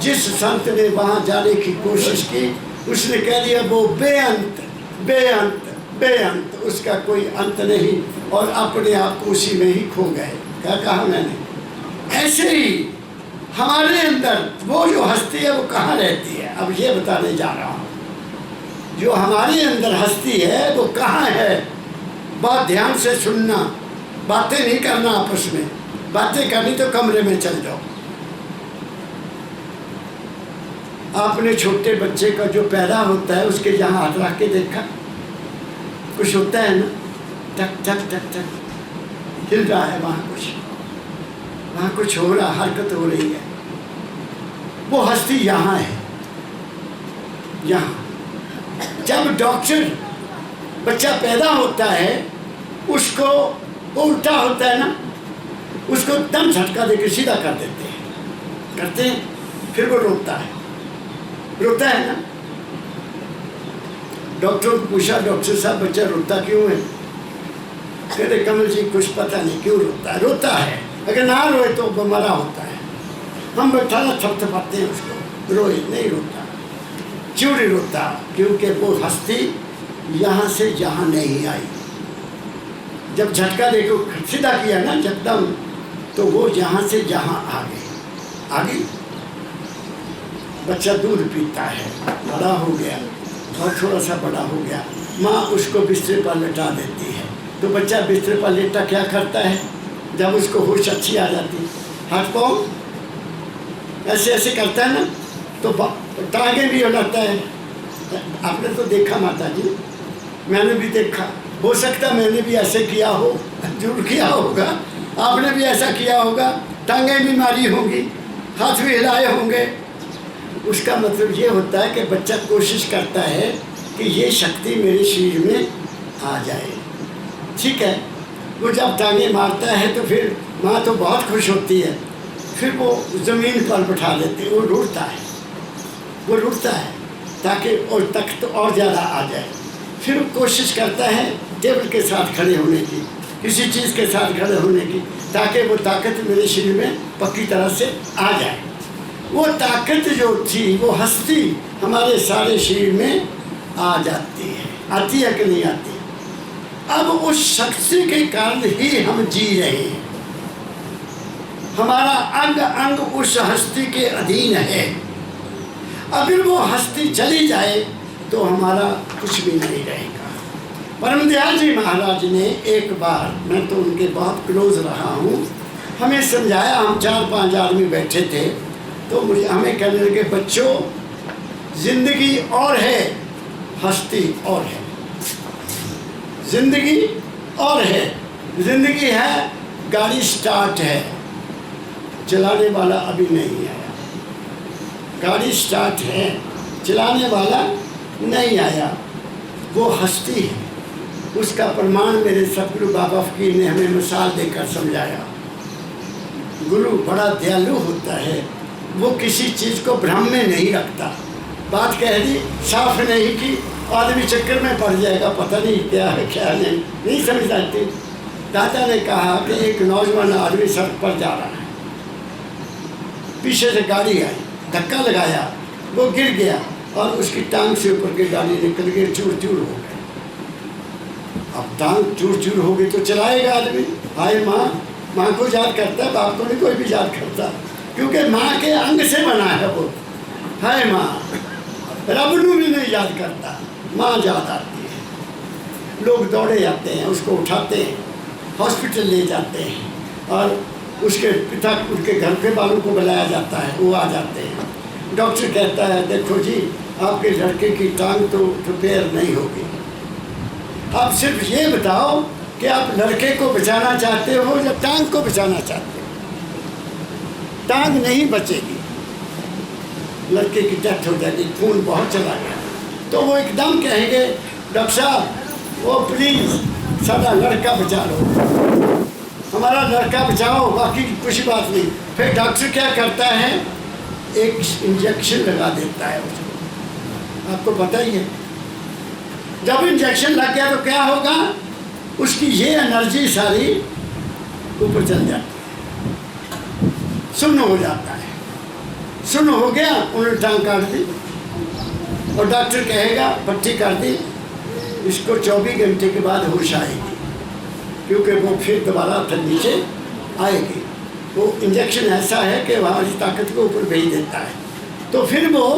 जिस संत ने वहाँ जाने की कोशिश की उसने कह दिया वो बेअंत बेअंत बेअंत, उसका कोई अंत नहीं, और अपने आप को उसी में ही खो गए। क्या कहा मैंने? ऐसे ही हमारे अंदर वो जो हस्ती है वो कहाँ रहती है, अब ये बताने जा रहा हूँ। जो हमारे अंदर हस्ती है वो कहाँ है? बहुत ध्यान से सुनना, बातें नहीं करना आपस में। बातें करनी तो कमरे में चल जाओ। आपने छोटे बच्चे का जो पैदा होता है उसके यहाँ हाथ रख के देखा, कुछ होता है ना, टक टक टक टक हिल रहा है, वहाँ कुछ हो रहा, हरकत हो रही है। वो हस्ती यहाँ है, यहाँ। जब डॉक्टर बच्चा पैदा होता है उसको वो उल्टा होता है ना, उसको दम झटका देकर सीधा कर देते हैं, करते हैं, फिर वो रोता है ना। डॉक्टर को पूछा, डॉक्टर साहब बच्चा रोता क्यों है? कहते कमल जी कुछ पता नहीं क्यों रोता है, अगर ना रोए तो मरा होता है। हम बैठाना थपथपाते हैं उसको, रोए नहीं रोता, क्यों नहीं रोता? क्योंकि वो हस्ती यहाँ से यहाँ नहीं आई। जब झटका देखो सीधा किया ना एकदम, तो वो यहाँ से यहाँ आ गई। बच्चा दूध पीता है, बड़ा हो गया और थोड़ा सा बड़ा हो गया, माँ उसको बिस्तर पर लेटा देती है। तो बच्चा बिस्तर पर लेटा क्या करता है? जब उसको होश अच्छी आ जाती है, हाथ पाँव ऐसे ऐसे करता है ना, तो टांगे भी हिलाता है। आपने तो देखा माता जी, मैंने भी देखा, हो सकता मैंने भी ऐसे किया हो, जरूर किया होगा, आपने भी ऐसा किया होगा, टांगें भी मारी होंगी, हाथ भी हिलाए होंगे। उसका मतलब ये होता है कि बच्चा कोशिश करता है कि ये शक्ति मेरे शरीर में आ जाए। ठीक है, वो जब टांगें मारता है तो फिर माँ तो बहुत खुश होती है, फिर वो ज़मीन पर बैठा देती है, वो रुकता है ताकि और तख्त और ज़्यादा आ जाए। फिर वो कोशिश करता है टेबल के साथ खड़े होने की, किसी चीज़ के साथ खड़े होने की, ताकि वो ताकत मेरे शरीर में पक्की तरह से आ जाए। वो ताकत जो थी, वो हस्ती हमारे सारे शरीर में आ जाती है। आती है कि नहीं आती? अब उस शक्ति के कारण ही हम जी रहे हैं। हमारा अंग अंग उस हस्ती के अधीन है। अगर वो हस्ती चली जाए तो हमारा कुछ भी नहीं रहेगा। परम दयाल जी महाराज ने एक बार, मैं तो उनके बहुत क्लोज रहा हूँ, हमें समझाया। हम 4-5 आदमी बैठे थे, तो मुझे हमें कहने लगे, बच्चों जिंदगी और है, हस्ती और है। जिंदगी और है, जिंदगी है, गाड़ी स्टार्ट है, चलाने वाला अभी नहीं आया। गाड़ी स्टार्ट है, चलाने वाला नहीं आया, वो हस्ती है। उसका प्रमाण मेरे सतगुरु बाबा फकीर ने हमें मिसाल देकर समझाया। गुरु बड़ा दयालु होता है, वो किसी चीज़ को भ्रम में नहीं रखता। बात कह दी, साफ नहीं की, आदमी चक्कर में पड़ जाएगा, पता नहीं क्या है क्या नहीं समझ सकते। दादा ने कहा कि एक नौजवान आदमी सड़क पर जा रहा है, पीछे से गाड़ी आई, धक्का लगाया, वो गिर गया और उसकी टांग से ऊपर की गाड़ी निकल गई, चूर चूर हो गई। अब टांग चूर चूर हो गई तो चलाएगा आदमी। हाय माँ, माँ को याद करता है, बाप को नहीं कोई भी याद करता, क्योंकि माँ के अंग से बना है वो। हाय माँ, रब नू भी नहीं याद करता, माँ याद आती है। लोग दौड़े जाते हैं, उसको उठाते हैं, हॉस्पिटल ले जाते हैं और उसके पिता, उसके घर के वालों को बुलाया जाता है, वो आ जाते हैं। डॉक्टर कहता है देखो जी, आपके लड़के की टांग तो रिपेयर नहीं होगी, आप सिर्फ ये बताओ कि आप लड़के को बचाना चाहते हो या टांग को बचाना चाहते हो। टांग नहीं बचेगी, लड़के की डेथ हो जाएगी, खून बहुत चला गया। तो वो एकदम कहेंगे डॉक्टर साहब वो प्लीज़ सारा लड़का बचा लो, हमारा लड़का बचाओ, बाकी कुछ बात नहीं। फिर डॉक्टर क्या करता है, एक इंजेक्शन लगा देता है उसको, आपको पता ही है। जब इंजेक्शन लग गया तो क्या होगा, उसकी ये एनर्जी सारी ऊपर चल जाती है, सुन्न हो जाता है। सुन्न हो गया, उन्होंने टांग काट दी और डॉक्टर कहेगा पट्टी कर दी, इसको 24 घंटे के बाद होश आएगी, क्योंकि वो फिर दोबारा फिर नीचे आएगी। वो इंजेक्शन ऐसा है कि हमारी ताकत को ऊपर भेज देता है, तो फिर वो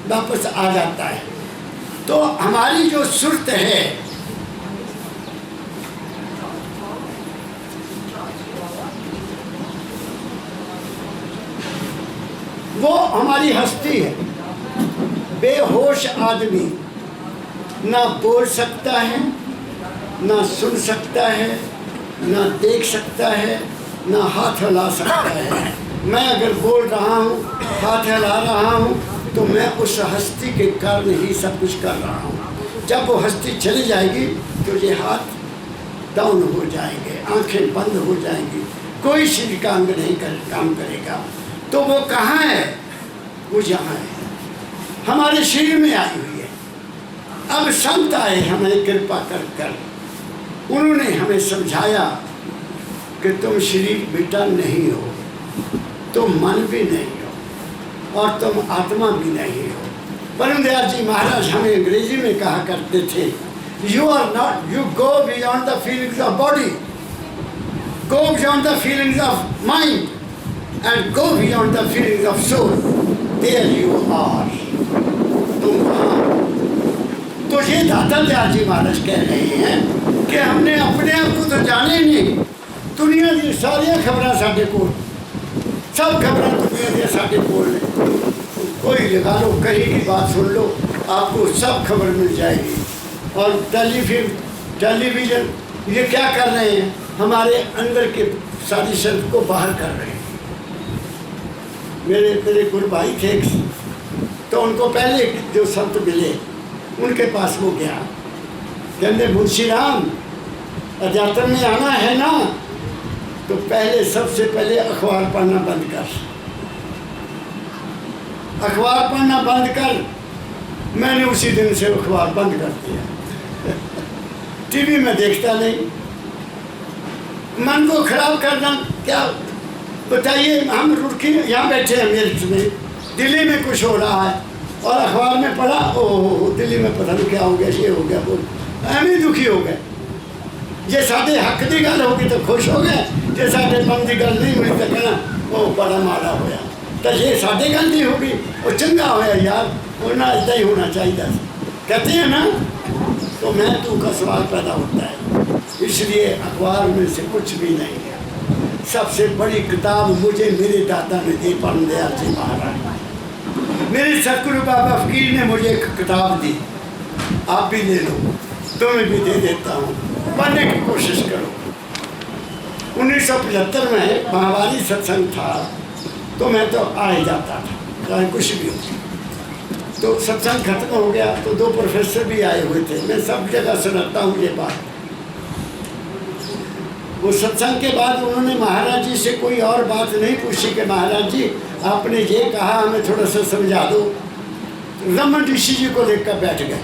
वापस आ जाता है। तो हमारी जो सुरत है, वो हमारी हस्ती है। बेहोश आदमी ना बोल सकता है, ना सुन सकता है, ना देख सकता है, ना हाथ हिला सकता है। मैं अगर बोल रहा हूँ, हाथ हिला रहा हूँ, तो मैं उस हस्ती के कारण ही सब कुछ कर रहा हूँ। जब वो हस्ती चली जाएगी तो ये हाथ डाउन हो जाएंगे, आंखें बंद हो जाएंगी, कोई शरीर का अंग नहीं काम करेगा। तो वो कहाँ है, वो यहाँ है, हमारे शरीर में आई हुई है। अब संत आए हमें कृपा कर कर, उन्होंने हमें समझाया कि तुम शरीर बेटा नहीं हो, तुम मन भी नहीं हो और तुम आत्मा भी नहीं हो। परमदयाल जी महाराज हमें अंग्रेजी में कहा करते थे, you are not, you go beyond the feelings of body, go beyond the feelings of mind and go beyond the feelings of soul, there you are, तुम वहाँ। तो ये दाता दयाल जी महाराज कह रहे हैं कि हमने अपने आप को तो जाने नहीं, दुनिया की सारिया खबर साढ़े को, सब खबर दुनिया की साढ़े को ने, कोई लगा लो, कहीं की बात सुन लो, आपको सब खबर मिल जाएगी। और टेलीविज़न ये क्या कर रहे हैं, हमारे अंदर के सारी शर्त को बाहर कर रहे हैं। मेरे गुरु भाई थे, तो उनको पहले जो संत मिले उनके पास वो गया, कहते मुंशी राम अध्यात्म में आना है ना, तो पहले सबसे पहले अखबार पढ़ना बंद कर, अखबार पढ़ना बंद कर। मैंने उसी दिन से अखबार बंद कर दिया, टीवी में देखता नहीं। मन को खराब करना क्या, बताइए, हम रुड़की यहाँ बैठे हैं मेरठ में, दिल्ली में कुछ हो रहा है और अखबार में पढ़ा, ओह दिल्ली में पता नहीं क्या हो गया, ये हो गया, वो एवं ही दुखी हो गए। जे साढ़े हक की गल होगी तो खुश हो गए, जे साढ़े मन की गल नहीं हुई तो कहना वो बड़ा माड़ा होया, तो ये साढ़े गल नहीं होगी वो चंगा होया यार, वरना इदा ही होना चाहिए। कहते हैं ना, तो मैं तू का सवाल पैदा होता है। इसलिए अखबार में से कुछ भी नहीं है। सबसे बड़ी किताब मुझे मेरे दादा ने दी, परमदयाल जी महाराज। मेरे सतगुरु बाबा फकीर ने मुझे एक किताब दी, आप भी ले लो, तुम्हें भी दे देता हूँ, पढ़ने की कोशिश करो। 1975 में महावारी सत्संग था, तो मैं तो आ ही जाता था, चाहे कुछ भी हो। तो सत्संग खत्म हो गया तो 2 प्रोफेसर भी आए हुए थे, मैं सब जगह सुनाता हूँ ये बात। वो सत्संग के बाद उन्होंने महाराज जी से कोई और बात नहीं पूछी कि महाराज जी आपने ये कहा, हमें थोड़ा सा समझा दो। रमन ऋषि जी को लेकर बैठ गए,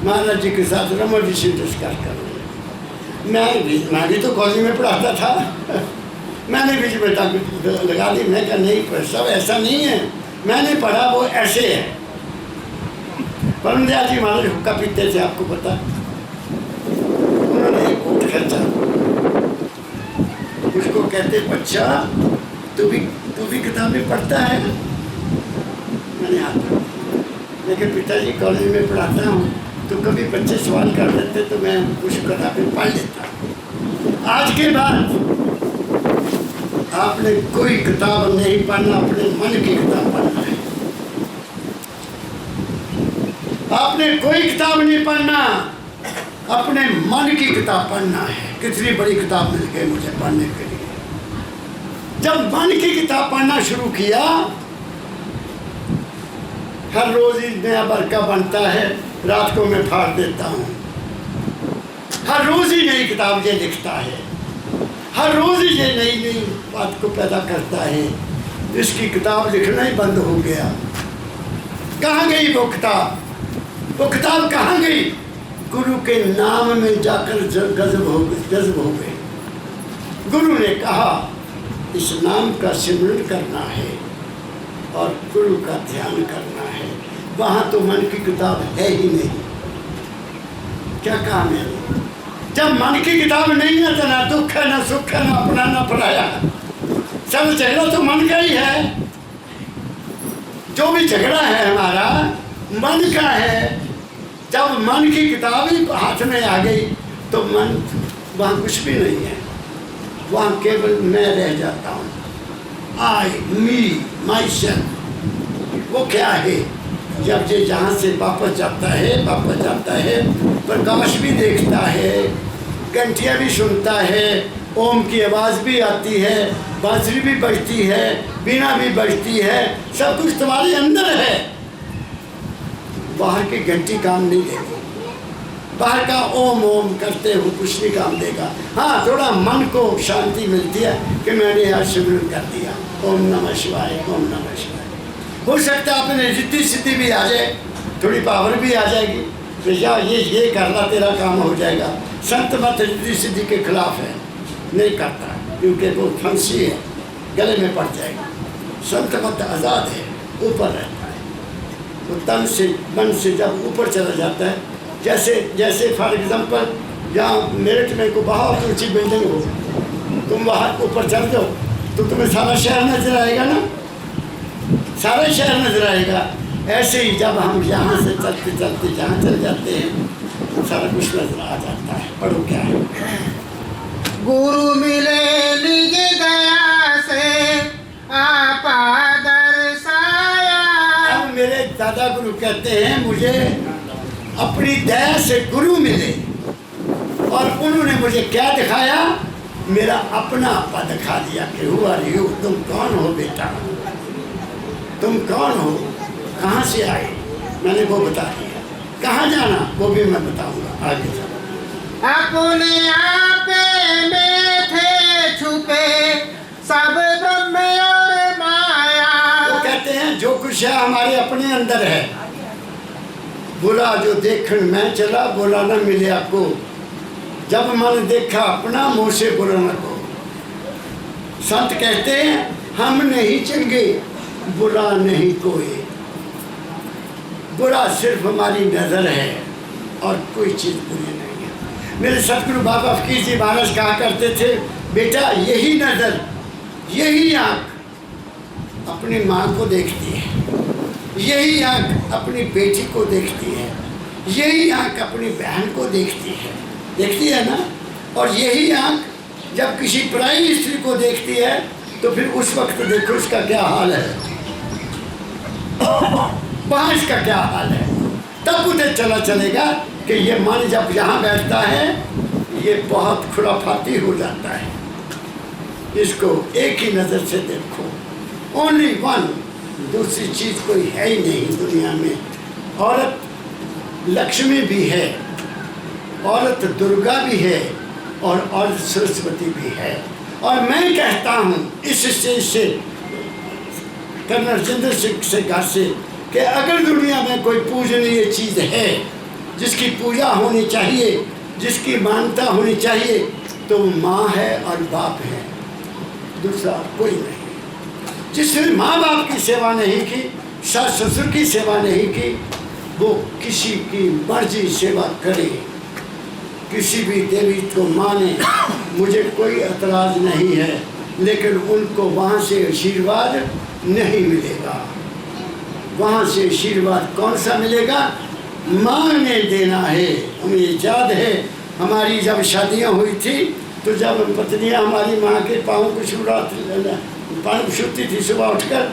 महाराज जी के साथ रमन ऋषि डिस्कस कर रहे। मैं भी तो कॉलेज में पढ़ाता था मैंने बीच में टाँग लगा दी। मैं कहा नहीं पर सब ऐसा नहीं है, मैंने पढ़ा वो ऐसे है। परमदयाल जी महाराज हुक्का पीते थे, आपको पता। उन्होंने एक ऊँट खर्चा, उसको कहते बच्चा तू भी किताबें पढ़ता है? मैंने आता, लेकिन पिताजी कॉलेज में पढ़ाता हूँ तो कभी बच्चे सवाल कर देते तो मैं कुछ किताबें पढ़ लेता। आज के बाद आपने कोई किताब नहीं पढ़ना, अपने मन की किताब पढ़ना है। आपने कोई किताब नहीं पढ़ना, अपने मन की किताब पढ़ना है। कितनी बड़ी किताब मिल गई मुझे पढ़ने के लिए। जब मन की किताब पढ़ना शुरू किया, हर रोज ही नया बरका बनता है, रात को मैं फाड़ देता हूँ। हर रोज ही नई किताब ये लिखता है, हर रोज ही ये नई नई बात को पैदा करता है। इसकी किताब लिखना ही बंद हो गया। कहाँ गई वो किताब? वो किताब कहाँ गई? गुरु के नाम में जाकर गजब हो गए। गुरु ने कहा इस नाम का सिमरन करना है और गुरु का ध्यान करना है। वहाँ तो मन की किताब है ही नहीं। क्या कहा मैंने? जब मन की किताब नहीं है तो ना दुख है, ना सुख है, ना अपना ना पराया। सब झगड़ा तो मन का ही है। जो भी झगड़ा है हमारा मन का है। जब मन की किताब ही हाथ में आ गई तो मन वहाँ कुछ भी नहीं है, वहाँ केवल मैं रह जाता हूँ। आई मी माई सेल्फ। वो क्या है? जब ये जहाँ से वापस जाता है, प्रकाश भी देखता है, घंटियाँ भी सुनता है, ओम की आवाज़ भी आती है, बांसुरी भी बजती है, बीना भी बजती है, सब कुछ तुम्हारे अंदर है। बाहर की घंटी काम नहीं देगी, बाहर का ओम ओम करते हो कुछ नहीं काम देगा। हाँ, थोड़ा मन को शांति मिलती है कि मैंने आज सिमरन कर दिया, ओम नमः शिवाय, ओम नमः शिवाय। हो सकता है अपने रिद्धि सिद्धि भी आ जाए, थोड़ी पावर भी आ जाएगी, तो या ये करना तेरा काम हो जाएगा। संत मत रिद्धि सिद्धि के खिलाफ है, नहीं करता, क्योंकि वो फंसी है, गले में पड़ जाएगी। संत मत आज़ाद है, ऊपर रहता है। वो तन से मन से जब ऊपर चला जाता है, जैसे फॉर एग्जाम्पल यहाँ मेरठ में को बहुत ऊंची बिल्डिंग हो, तुम वहाँ ऊपर चल जाओ तो तुम्हें सारा शहर नजर आएगा ना, सारा शहर नजर आएगा। ऐसे ही जब हम यहाँ से चलते चलते जहाँ चल जाते हैं सारा कुछ नजर आ जाता है। पढ़ो क्या है? गुरु मिले निज दया से आपा दर्शाया। अब मेरे दादा गुरु कहते हैं मुझे अपनी दया से गुरु मिले और उन्होंने मुझे क्या दिखाया? मेरा अपना आपा दिखा दिया कि हु आर यू, तुम कौन हो बेटा, तुम कौन हो, कहाँ से आए, मैंने वो बता दिया। कहाँ जाना वो भी मैं बताऊंगा आगे चलो। अपने आप में थे छुपे सब ब्रह्म और माया। वो कहते हैं जो कुछ है हमारे अपने अंदर है। बोला जो देखन मैं चला, बोला न मिले आपको। जब मन देखा अपना, मुँह से बुरा न को। संत कहते हैं हम नहीं चंगे, बुरा नहीं कोई। बुरा सिर्फ हमारी नज़र है और कोई चीज़ बुरी नहीं है। मेरे सतगुरु बाबा फकीर जी महाराज कहा करते थे, बेटा यही नज़र, यही आँख अपनी माँ को देखती है, यही आँख अपनी बेटी को देखती है, यही आँख अपनी बहन को देखती है ना। और यही आँख जब किसी पराई स्त्री को देखती है तो फिर उस वक्त देखो उसका क्या हाल है, वहाँ इसका क्या हाल है। तब उन्हें चलेगा कि ये मन जब यहाँ बैठता है ये बहुत खुराफाती हो जाता है। इसको एक ही नज़र से देखो, ओनली वन, दूसरी चीज़ कोई है ही नहीं दुनिया में। औरत लक्ष्मी भी है, औरत दुर्गा भी है और औरत सरस्वती भी है। और मैं कहता हूँ इस स्टेज से, कर्नल चंद्र सिंह से घर से, कि अगर दुनिया में कोई पूजनीय चीज़ है जिसकी पूजा होनी चाहिए, जिसकी मान्यता होनी चाहिए, तो माँ है और बाप है। दूसरा कोई नहीं। जिसने माँ बाप की सेवा नहीं की, सास ससुर की सेवा नहीं की, वो किसी की मर्जी सेवा करे, किसी भी देवी को माने, मुझे कोई एतराज़ नहीं है, लेकिन उनको वहाँ से आशीर्वाद नहीं मिलेगा। वहाँ से आशीर्वाद कौन सा मिलेगा? माँ ने देना है। हमें याद है हमारी जब शादियाँ हुई थी तो जब पत्नियाँ हमारी माँ के पाँव को छूती थी, सुबह उठकर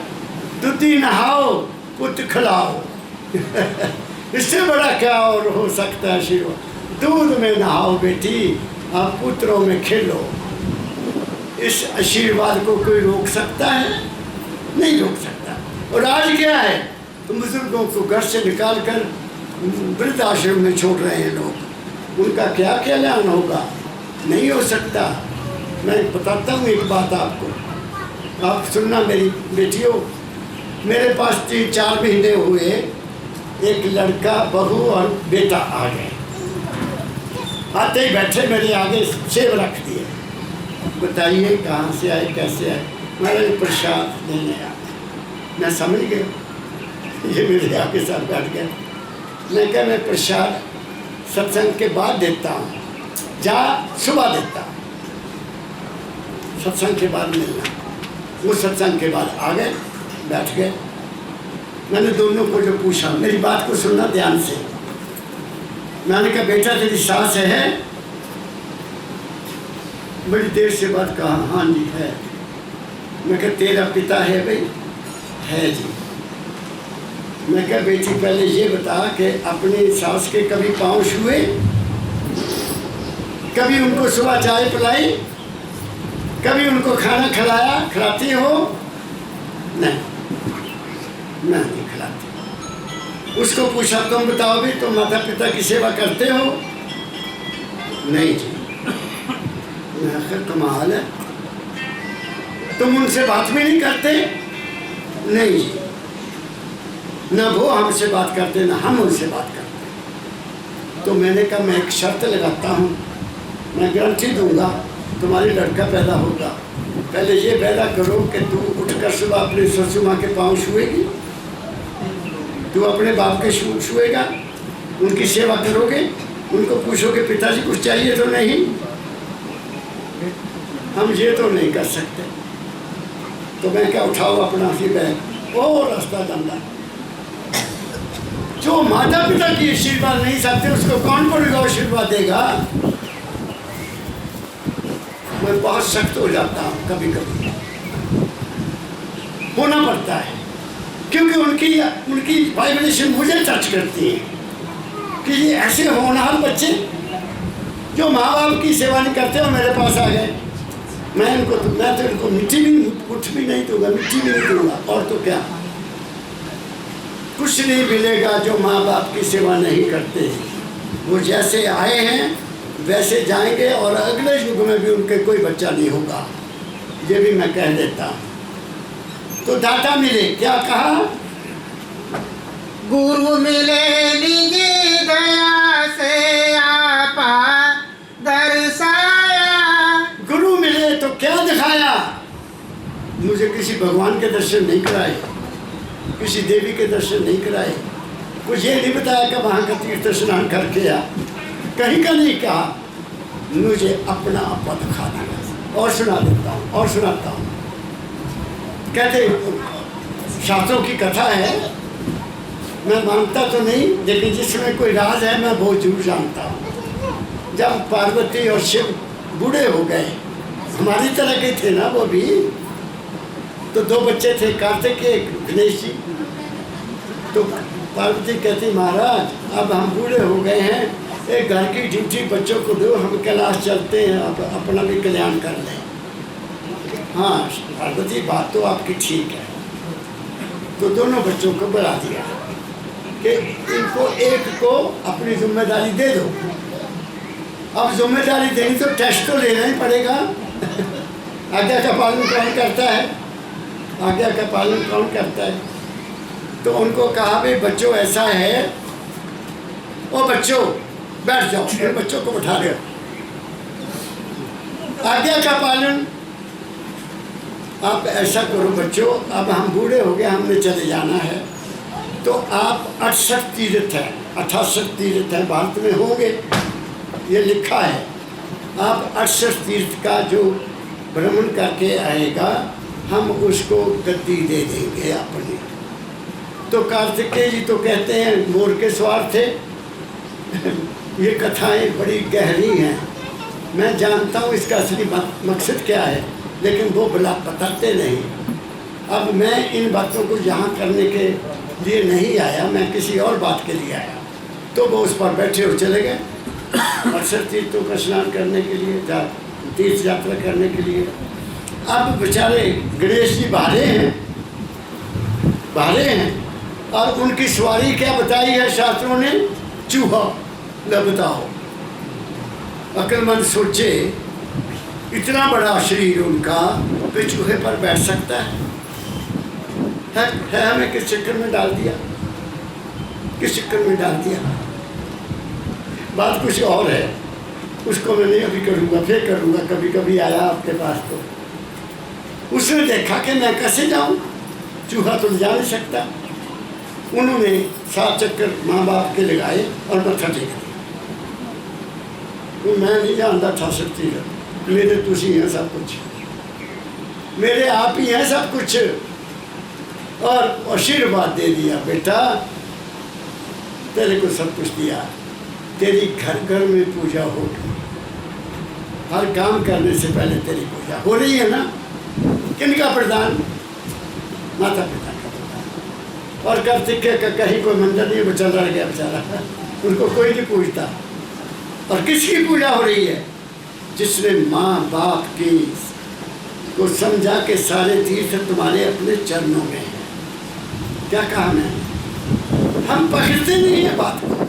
दूधी नहाओ पुत्र खिलाओ इससे बड़ा क्या और हो सकता है आशीर्वाद? दूध में नहाओ बेटी, आप पुत्रों में खेलो। इस आशीर्वाद को कोई रोक सकता है? नहीं रोक सकता। और आज क्या है, तो बुजुर्गों को घर से निकाल कर वृद्धाश्रम में छोड़ रहे हैं लोग। उनका क्या कल्याण होगा? नहीं हो सकता। मैं बताता हूँ एक बात आपको, आप सुनना मेरी बेटियों। मेरे पास 3-4 महीने हुए, एक लड़का, बहू और बेटा आ गए। आते ही बैठे मेरे आगे सेब रख दिए। बताइए कहाँ से आए, कैसे आए? मेरे प्रसाद देने आए। मैं समझ गया, ये मेरे आगे साथ बैठ गए। मैं क्या, मैं प्रसाद सत्संग के बाद देता हूँ, जा सुबह देता हूँ, सत्संग के बाद मिलना। वो सत्संग के बाद आ गए, बैठ गए। मैंने दोनों को जो पूछा, मेरी बात को सुनना ध्यान से। मैंने कहा बेटा तेरी सास है? बड़ी देर से बात कहा, हाँ जी है। मैं कहा तेरा पिता है भाई? है जी। मैं कहा बेटी पहले ये बता कि अपनी सास के कभी पाँव छुए? कभी उनको सुबह चाय पिलाई? कभी उनको खाना खिलाया? खिलाती हो? नहीं, मैं नहीं खिलाती। उसको पूछा तुम बताओ भी, तुम माता पिता की सेवा करते हो? नहीं जी। मैं आखिर कमाल है, तुम उनसे बात भी नहीं करते? नहीं जी, ना वो हमसे बात करते ना हम उनसे बात करते। तो मैंने कहा मैं एक शर्त लगाता हूँ, मैं गारंटी दूंगा तुम्हारी लड़का पैदा होगा। पहले ये पैदा करो कि तू उठकर सुबह अपने ससुर माँ के पाँव छुएगी, तू अपने बाप के छुएगा, उनकी सेवा करोगे, उनको पूछोगे पिताजी कुछ चाहिए तो नहीं? हम ये तो नहीं कर सकते। तो मैं क्या, उठाओ अपना ही बैग, ओ रास्ता गंदा। जो माता पिता की आशीर्वाद नहीं सकते उसको कौन बड़ा आशीर्वाद देगा? मैं बहुत सख्त हो जाता हूँ, कभी कभी होना पड़ता है, क्योंकि उनकी वाइब्रेशन मुझे टच करती है कि ये ऐसे होनहार बच्चे जो माँ बाप की सेवा नहीं करते और मेरे पास आ गए। मैं तो इनको मिट्टी भी कुछ भी नहीं दूंगा, मिट्टी भी नहीं दूंगा। और तो क्या, कुछ नहीं मिलेगा जो माँ बाप की सेवा नहीं करते। वो जैसे आए हैं वैसे जाएंगे और अगले युग में भी उनके कोई बच्चा नहीं होगा, ये भी मैं कह देता हूँ। तो दाता मिले, क्या कहा? गुरु मिले निज दया से आपा दर्शाया। गुरु मिले तो क्या दिखाया? मुझे किसी भगवान के दर्शन नहीं कराए, किसी देवी के दर्शन नहीं कराए, कुछ ये नहीं बताया कि वहाँ का तीर्थ स्नान करके आ, कहीं का नहीं कहा। मुझे अपना आपा दिखा दिया। और सुना देता हूँ और सुनाता हूँ। कहते शास्त्रों की कथा है, मैं मानता तो नहीं, लेकिन जिसमें कोई राज है मैं बहुत जरूर जानता हूँ। जब पार्वती और शिव बूढ़े हो गए, हमारी तरह के थे ना वो भी, तो 2 बच्चे थे, कार्तिक एक गणेश जी। तो पार्वती कहती महाराज अब हम बूढ़े हो गए हैं, एक घर की ड्यूटी बच्चों को दो, हम कैलाश चलते हैं, अपना भी कल्याण कर लें। हाँ पार्वती बात तो आपकी ठीक है। तो दोनों बच्चों को बुला दिया कि इनको एक को अपनी जिम्मेदारी दे दो। अब जिम्मेदारी देनी तो टेस्ट तो लेना ही पड़ेगा। आज्ञा का पालन कौन करता है? आज्ञा का पालन कौन करता है? तो उनको कहा भाई बच्चों ऐसा है, ओ बच्चों बैठ जाओ, फिर बच्चों को बैठा रहे। आज्ञा का पालन आप ऐसा करो बच्चों, अब हम बूढ़े हो गए, हमने चले जाना है, तो आप 68 तीर्थ है, 68 तीर्थ है भारत में होंगे, ये लिखा है। आप 68 तीर्थ का जो भ्रमण करके आएगा, हम उसको गद्दी दे देंगे अपनी। तो कार्तिकेय जी तो कहते हैं मोर के सवार थे। ये कथाएं बड़ी गहरी हैं, मैं जानता हूँ इसका असली मकसद क्या है, लेकिन वो भला बताते नहीं। अब मैं इन बातों को यहाँ करने के लिए नहीं आया, मैं किसी और बात के लिए आया। तो वो उस पर बैठे और चले गए 68 तीर्थों का स्नान करने के लिए, तीर्थ यात्रा करने के लिए। अब बेचारे गणेश जी भारे हैं, और उनकी सवारी क्या बताई है शास्त्रों ने? चूहा। न बताओ, अक्लमंद सोचे इतना बड़ा शरीर उनका, वे चूहे पर बैठ सकता है? हमें किस चक्कर में डाल दिया, किस चक्कर में डाल दिया। बात कुछ और है, उसको मैं नहीं अभी करूँगा, फिर करूँगा। कभी कभी आया आपके पास तो उसने देखा कि मैं कैसे जाऊँ, चूहा तो जा नहीं सकता। उन्होंने 7 चक्कर माँ बाप के लगाए और मत्था टेक दिया। तो मैं नहीं जानता था सकती है, मेरे तुसी हैं सब कुछ, मेरे आप ही हैं सब कुछ। और आशीर्वाद दे दिया, बेटा तेरे को सब कुछ दिया, तेरी घर घर में पूजा होगी, हर काम करने से पहले तेरी पूजा हो रही है ना। किनका प्रदान? माता पिता का प्रदान। और कार्तिकेय का कहीं कोई मंदिर नहीं, वो चल रहा गया बेचारा, उनको कोई नहीं पूछता। और किसकी पूजा हो रही है? जिसने माँ बाप की को समझा के सारे तीर्थ तुम्हारे अपने चरणों में हैं। क्या कहा मैंने? हम पकड़ते नहीं है बात को।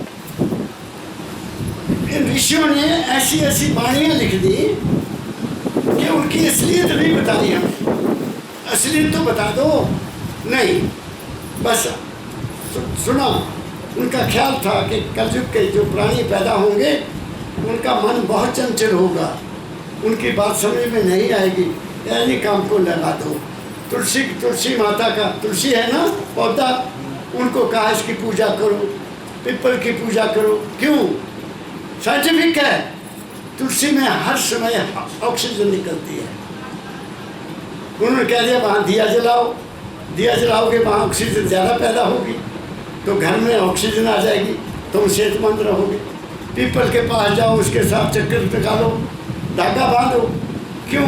इन ऋषियों ने ऐसी ऐसी वाणियाँ लिख दी कि उनकी असलियत नहीं बताई हमें। असलियत तो बता दो, नहीं बस सुना। उनका ख्याल था कि कलयुग के जो प्राणी पैदा होंगे उनका मन बहुत चंचल होगा, उनकी बात समझ में नहीं आएगी, यानी काम को लगा दो। तुलसी माता का, तुलसी है ना पौधा, उनको कहा इसकी पूजा करो, पीपल की पूजा करो। क्यों? साइंटिफिक है, तुलसी में हर समय ऑक्सीजन निकलती है। उन्होंने कह दिया वहाँ दिया जलाओ, दिया जलाओगे वहाँ ऑक्सीजन ज़्यादा पैदा होगी, तो घर में ऑक्सीजन आ जाएगी, तुम सेहतमंद रहोगे। पीपल के पास जाओ, उसके साथ चक्कर निकालो, धागा बांधो। क्यों?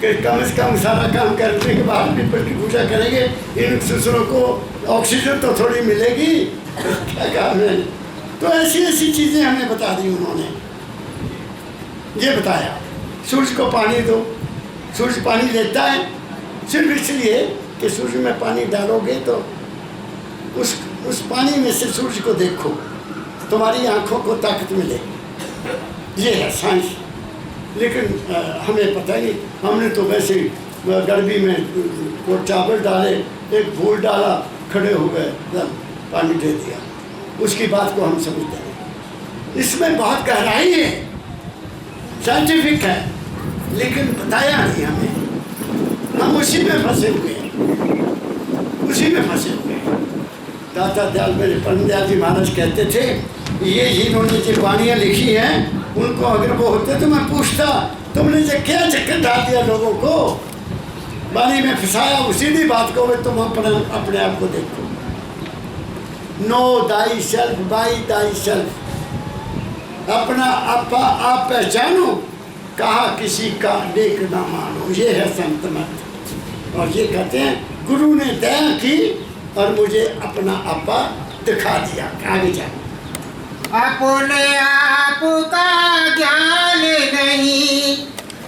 कि कम से कम सारा काम करने के बाद पीपल की पूजा करेंगे, इन ससुरों को ऑक्सीजन तो थोड़ी मिलेगी। क्या कहा मैंने? तो ऐसी ऐसी चीज़ें हमें बता दी उन्होंने। ये बताया सूर्य को पानी दो, सूर्य पानी देता है सिर्फ इसलिए कि सूर्य में पानी डालोगे तो उस पानी में से सूर्य को देखो, तुम्हारी आंखों को ताकत मिलेगी। ये है साइंस। लेकिन हमें पता ही नहीं, हमने तो वैसे गर्मी में वो चावल डाले, एक फूल डाला, खड़े हो गए, पानी दे दिया, उसकी बात को हम समझते हैं। इसमें बहुत गहराई है, साइंटिफिक है, लेकिन बताया नहीं हमें। हम उसी में फंसे हुए हैं, उसी में फंसे हुए हैं। दाता दयाल मेरे परम दयाल जी महाराज कहते थे, ये जिन्होंने जो वाणियाँ लिखी हैं उनको अगर वो होते तो मैं पूछता, तुमने जो क्या चक्कर डाल दिया लोगों को, वाणी में फंसाया। उसी भी बात को तुम अपने आप को देखो। No thy self by thy self, अपना आपा आप पहचानो, कहा किसी का नेक ना मानो। ये है संत मत। और ये कहते हैं गुरु ने दया की और मुझे अपना आपा दिखा दिया। आगे जाओ। अपने आप का ज्ञान नहीं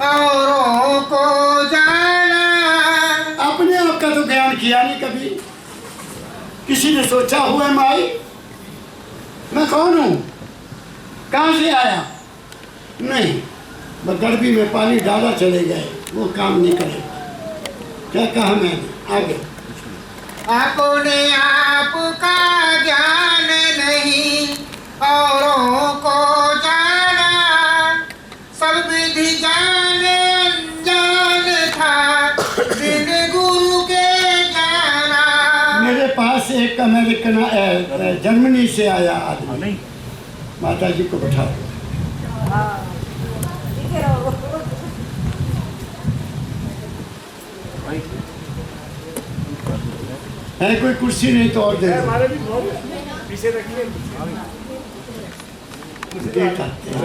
औरों को जाना। अपने आप का तो ज्ञान किया नहीं कभी। किसी ने सोचा हुआ माई मैं कौन हूँ, कहाँ से आया? नहीं, बस गर्मी में पानी डाला चले गए, वो काम नहीं करेगा। क्या कहा मैंने? आगे। अपने आप का ज्ञान नहीं औरों को जाना, सब विधि जाने अनजान था दिन पास एक अमेरिकन जर्मनी से आया आदमी, माता जी को बैठा है, कोई कुर्सी नहीं तो और दे दो। हमारे भी बहुत पीछे रखिए। गेट आते हैं।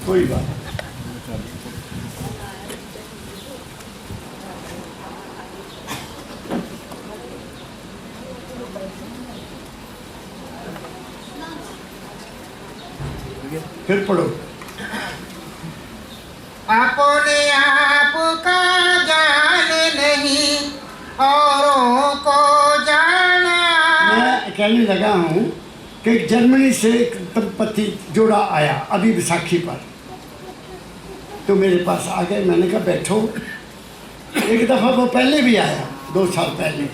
कोई बात नहीं। फिर पढ़ो। अपने आप का ज्ञान नहीं औरों को जाना। मैं कहने लगा हूँ कि जर्मनी से एक दंपति जोड़ा आया अभी विसाखी पर, तो मेरे पास आ गए। मैंने कहा बैठो। एक दफ़ा वो पहले भी आया 2 साल पहले,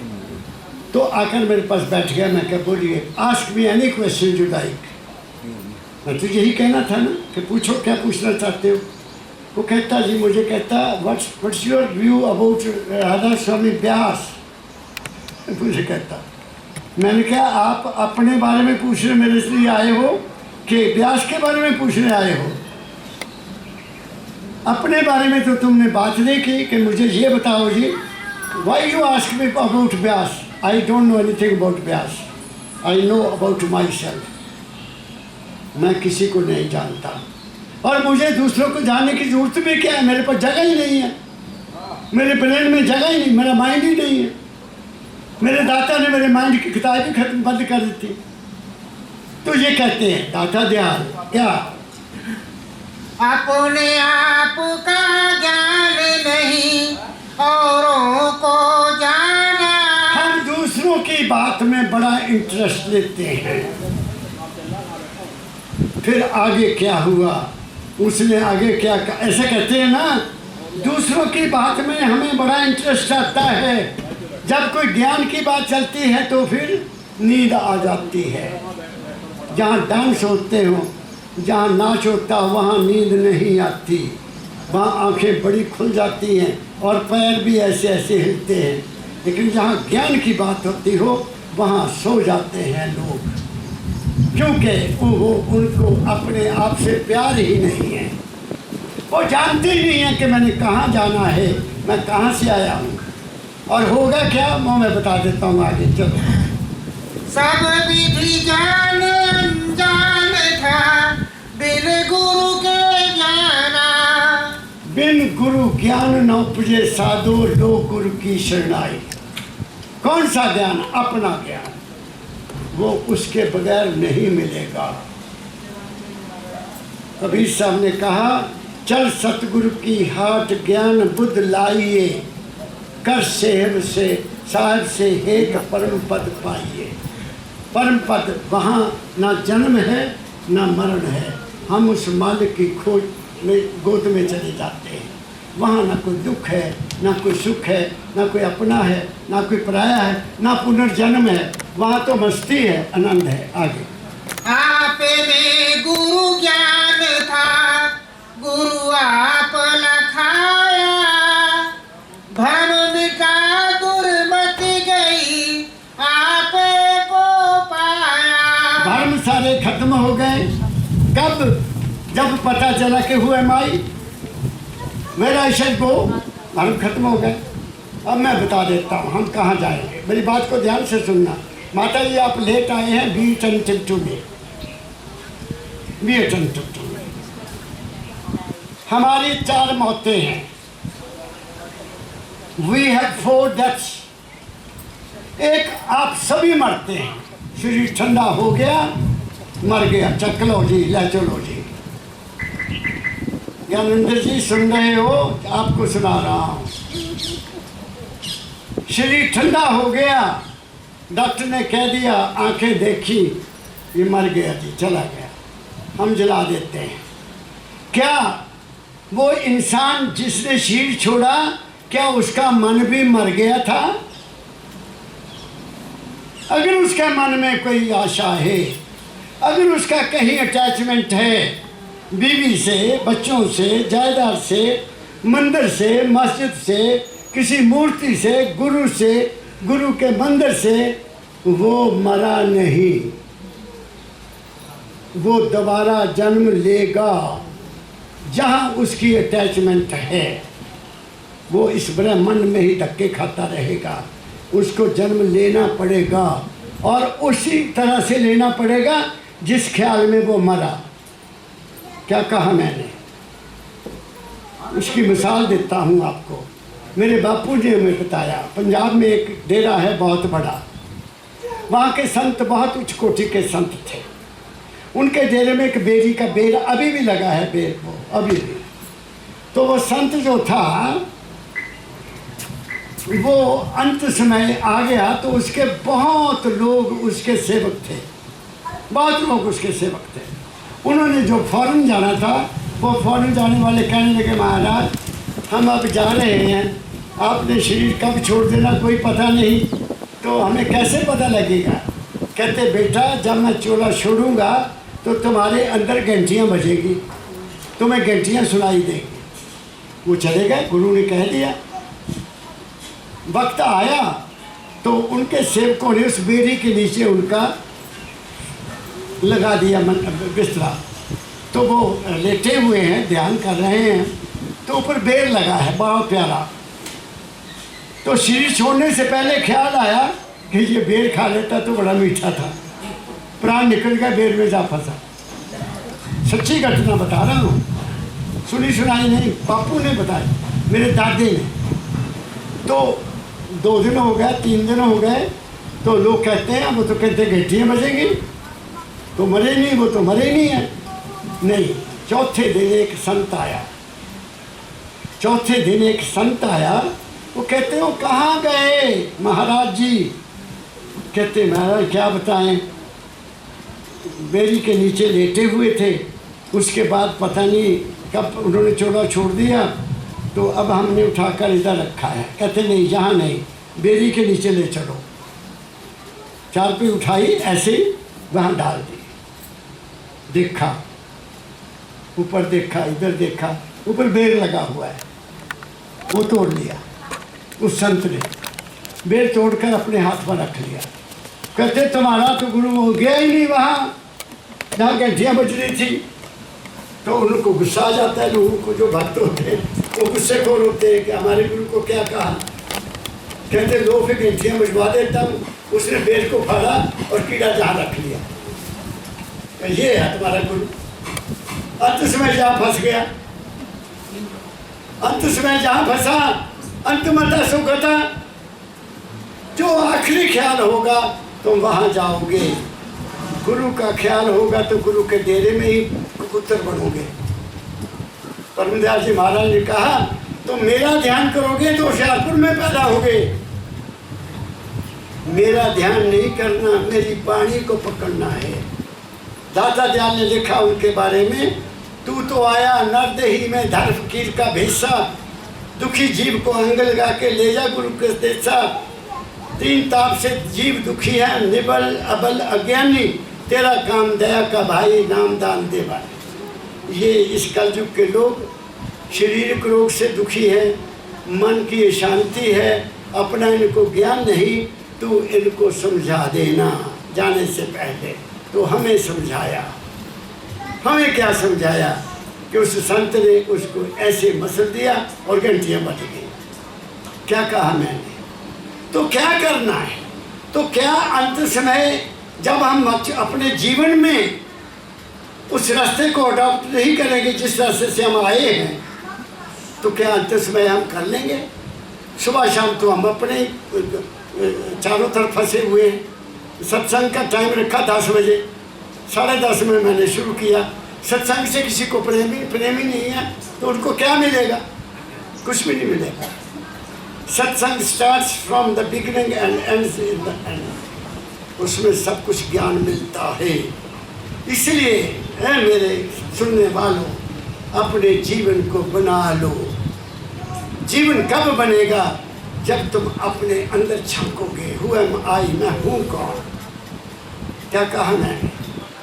तो आकर मेरे पास बैठ गया। मैं क्या बोलिए, ask me any question you like. मैं तो यही कहना था ना कि पूछो, क्या पूछना चाहते हो। वो कहता जी, मुझे कहता what's your view about Radha Swami Vyas. मुझे कहता, मैंने कहा आप अपने बारे में पूछने मेरे लिए आए हो कि व्यास के बारे में पूछने आए हो? अपने बारे में तो तुमने बात नहीं की कि मुझे ये बताओ जी, why you ask me about Vyas? I don't know anything about Vyas, I know about myself. मैं किसी को नहीं जानता और मुझे दूसरों को जानने की जरूरत भी क्या है। मेरे पास जगह ही नहीं है, मेरे ब्रेन में जगह ही नहीं, मेरा माइंड ही नहीं है। मेरे दाता ने मेरे माइंड की किताब ही खत्म बंद कर दी थी। तो ये कहते हैं दाता दयाल क्या अपने आप का ज्ञान नहीं औरों को जाना। हम दूसरों की बात में बड़ा इंटरेस्ट लेते हैं। फिर आगे क्या हुआ, उसने आगे क्या कहा, ऐसे कहते हैं ना, दूसरों की बात में हमें बड़ा इंटरेस्ट आता है। जब कोई ज्ञान की बात चलती है तो फिर नींद आ जाती है। जहाँ डांस होते हो, जहाँ नाच होता हो, वहाँ नींद नहीं आती। वहाँ आंखें बड़ी खुल जाती हैं और पैर भी ऐसे ऐसे हिलते हैं। लेकिन जहाँ ज्ञान की बात होती हो, वहाँ सो जाते हैं लोग, क्योंकि वो उनको अपने आप से प्यार ही नहीं है। वो जानते ही नहीं है कि मैंने कहाँ जाना है, मैं कहाँ से आया हूँ और होगा क्या, मैं बता देता हूँ आगे। चलो। सब विधि जान अनजान था बिन गुरु के जाना। बिन गुरु ज्ञान न उपजे साधो, लो गुरु की शरणाई। कौन सा ज्ञान? अपना ज्ञान, वो उसके बगैर नहीं मिलेगा। कबीर साहब ने कहा, चल सतगुरु की हाट ज्ञान बुद्ध लाइए, कर सेव से साहब से एक परम पद पाइए। परम पद वहाँ ना जन्म है ना मरण है। हम उस मालिक की खोज में गोद में चले जाते हैं। वहाँ ना कोई दुख है, ना कोई सुख है, ना कोई अपना है, ना कोई पराया है, ना पुनर्जन्म है। वहाँ तो मस्ती है, आनंद है। आगे। आप में गुरु ज्ञान था, गुरु आप लखाया। भ्रम मिटा दुर्मति गई, आप को पाया। भ्रम सारे खत्म हो गए। कब? जब पता चला कि हुए माई मेरा ईश्वर को, भ्रम खत्म हो गए। अब मैं बता देता हूँ हम कहाँ जाएंगे। मेरी बात को ध्यान से सुनना। माता जी आप लेट आए हैं, be attentive to me, be attentive to me. हमारी 4 मौतें हैं। We have 4 deaths. एक आप सभी मरते हैं। शरीर ठंडा हो गया, मर गया, चक लो जी, ले चलो जी। ज्ञानेंद्र जी सुन रहे हो? आपको सुना रहा हूँ। शरीर ठंडा हो गया, डॉक्टर ने कह दिया, आंखें देखी, ये मर गया जी, चला गया, हम जला देते हैं। क्या वो इंसान जिसने शरीर छोड़ा, क्या उसका मन भी मर गया था? अगर उसके मन में कोई आशा है, अगर उसका कहीं अटैचमेंट है बीवी से, बच्चों से, जायदाद से, मंदिर से, मस्जिद से, किसी मूर्ति से, गुरु के मंदिर से, वो मरा नहीं, वो दोबारा जन्म लेगा। जहाँ उसकी अटैचमेंट है वो इस ब्रह्मांड में ही धक्के खाता रहेगा, उसको जन्म लेना पड़ेगा और उसी तरह से लेना पड़ेगा जिस ख्याल में वो मरा। क्या कहा मैंने? उसकी मिसाल देता हूँ आपको। मेरे बापू जी ने हमें बताया, पंजाब में एक डेरा है बहुत बड़ा, वहाँ के संत बहुत उच्च कोटि के संत थे। उनके डेरे में एक बेरी का बेर अभी भी लगा है, बेर वो अभी भी। तो वो संत जो था वो अंत समय आ गया तो उसके बहुत लोग उसके सेवक थे, बहुत लोग उसके सेवक थे। उन्होंने जो फॉरेन जाना था, वो फॉरेन जाने वाले कहने लगे महाराज हम अब जा रहे हैं, आपने शरीर कब छोड़ देना कोई पता नहीं, तो हमें कैसे पता लगेगा? कहते बेटा जब मैं चोला छोड़ूंगा तो तुम्हारे अंदर घंटियाँ बजेगी, तुम्हें घंटियाँ सुनाई देंगी। वो चले गए, गुरु ने कह दिया। वक्त आया तो उनके सेवकों ने उस बेरी के नीचे उनका लगा दिया बिस्तरा। तो वो लेटे हुए हैं, ध्यान कर रहे हैं, तो ऊपर बेर लगा है बहुत प्यारा। तो शरीर छोड़ने से पहले ख्याल आया कि ये बेर खा लेता तो बड़ा मीठा था, प्राण निकल गया, बेर में जा फंसा। सच्ची घटना बता रहा हूँ, सुनी सुनाई नहीं, बापू ने बताई, मेरे दादी ने। तो 2 दिन हो गए, 3 दिन हो गए, तो लोग कहते हैं, वो तो कहते हैं घंटियाँ बजेंगी, तो मरे नहीं, वो तो मरे नहीं है। नहीं, चौथे दिन एक संत आया, चौथे दिन एक संत आया, वो कहते हो कहाँ गए महाराज जी? कहते महाराज क्या बताएं, बेरी के नीचे लेटे हुए थे, उसके बाद पता नहीं कब उन्होंने चोला छोड़ दिया, तो अब हमने उठाकर इधर रखा है। कहते नहीं यहाँ नहीं, बेरी के नीचे ले चलो। चारपाई उठाई, ऐसे ही वहाँ डाल दी। देखा, ऊपर देखा, इधर देखा, ऊपर बेर लगा हुआ है, वो तोड़ लिया उस संत ने, बेर तोड़कर अपने हाथ में रख लिया। कहते तुम्हारा तो गुरु हो गया ही नहीं वहाँ जहाँ घंटियाँ बज रही थी। तो उनको गुस्सा आ जाता है, लोगों को जो भक्त होते हैं वो गुस्से खोर होते हैं कि हमारे गुरु को क्या कहा। कहते लो फिर घंटियाँ बजवा देता हूँ। उसने बेर को फाड़ा और कीड़ा जहाँ रख लिया। तो ये है तुम्हारा गुरु। अंत समय जहाँ फंस गया, अंत समय जहाँ फंसा, अंतमता सुखता, जो आखिरी ख्याल होगा तुम वहाँ जाओगे। गुरु का ख्याल होगा तो गुरु के डेरे में ही पुत्र बनोगे। परमदयाल जी महाराज ने कहा तुम मेरा ध्यान करोगे तो होशियारपुर में पैदा होगे। मेरा ध्यान नहीं करना, मेरी वाणी को पकड़ना है। दाता दयाल ने लिखा उनके बारे में, तू तो आया नरदेही में धर फकीर का भेसा, दुखी जीव को अंग लगा के ले जा गुरु के देसा। 3 ताप से जीव दुखी है, निबल अबल अज्ञानी, तेरा काम दया का भाई, नाम दान दे भाई। ये इस कलयुग के लोग शारीरिक रोग से दुखी है, मन की शांति है, अपना इनको ज्ञान नहीं, तो इनको समझा देना जाने से पहले। तो हमें समझाया, हमें क्या समझाया कि उस संत ने उसको ऐसे मसल दिया और घंटियाँ बज गई। क्या कहा मैंने? तो क्या करना है? तो क्या अंत समय जब हम अपने जीवन में उस रास्ते को अडॉप्ट नहीं करेंगे जिस रास्ते से हम आए हैं, तो क्या अंत समय हम कर लेंगे? सुबह शाम तो हम अपने चारों तरफ फंसे हुए हैं। सत्संग का टाइम रखा 10 बजे, 10:30 में मैंने शुरू किया। सत्संग से किसी को प्रेम ही नहीं है तो उनको क्या मिलेगा? कुछ भी नहीं मिलेगा। सत्संग starts from the beginning and ends in the end. उसमें सब कुछ ज्ञान मिलता है। इसलिए मेरे सुनने वालों, अपने जीवन को बना लो। जीवन कब बनेगा? जब तुम अपने अंदर झांकोगे, हुआ आई, मैं हूँ कौन। क्या कहा मैंने?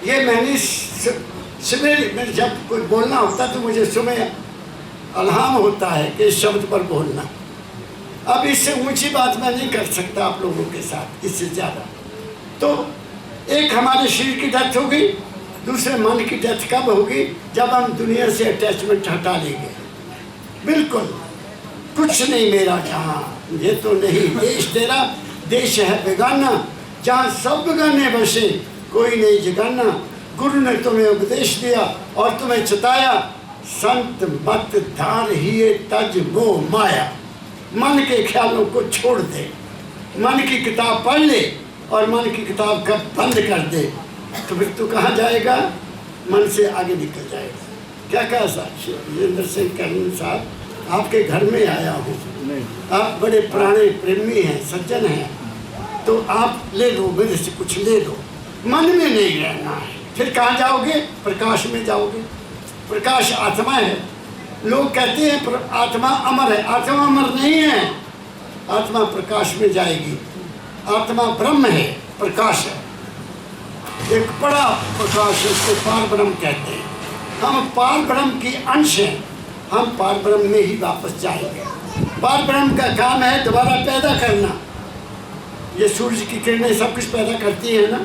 ये मैंने सुबह में जब कोई बोलना होता तो मुझे सुबह अल्हाम होता है कि इस शब्द पर बोलना। अब इससे ऊंची बात मैं नहीं कर सकता आप लोगों के साथ इससे ज़्यादा। तो एक हमारे शरीर की डेथ होगी, दूसरे मन की डेथ कब होगी? जब हम दुनिया से अटैचमेंट हटा लेंगे। बिल्कुल कुछ नहीं मेरा जहाँ, ये तो नहीं देश तेरा, देश है बेगाना, जहाँ सब बेगाने बसे कोई नहीं जगाना। गुरु ने तुम्हें उपदेश दिया और तुम्हें चिताया, संत मत धार ही तज मोह माया। मन के ख्यालों को छोड़ दे, मन की किताब पढ़ ले और मन की किताब कब बंद कर दे तो फिर तू कहाँ जाएगा? मन से आगे निकल जाएगा। क्या कहा साहब वीरेंद्र सिंह कर्नल साहब, आपके घर में आया हूँ, आप बड़े पुराने प्रेमी हैं, सज्जन हैं, तो आप ले लो मेरे से कुछ ले लो। मन में नहीं रहना है, फिर कहाँ जाओगे? प्रकाश में जाओगे। प्रकाश आत्मा है। लोग कहते हैं आत्मा अमर है, आत्मा अमर नहीं है, आत्मा प्रकाश में जाएगी। आत्मा ब्रह्म है, प्रकाश है, एक बड़ा प्रकाश है, उसको पार ब्रह्म कहते हैं। हम पार ब्रह्म की अंश हैं, हम पार ब्रह्म में ही वापस जाएंगे। पार ब्रह्म का काम है दोबारा पैदा करना। ये सूरज की किरणें सब कुछ पैदा करती हैं ना।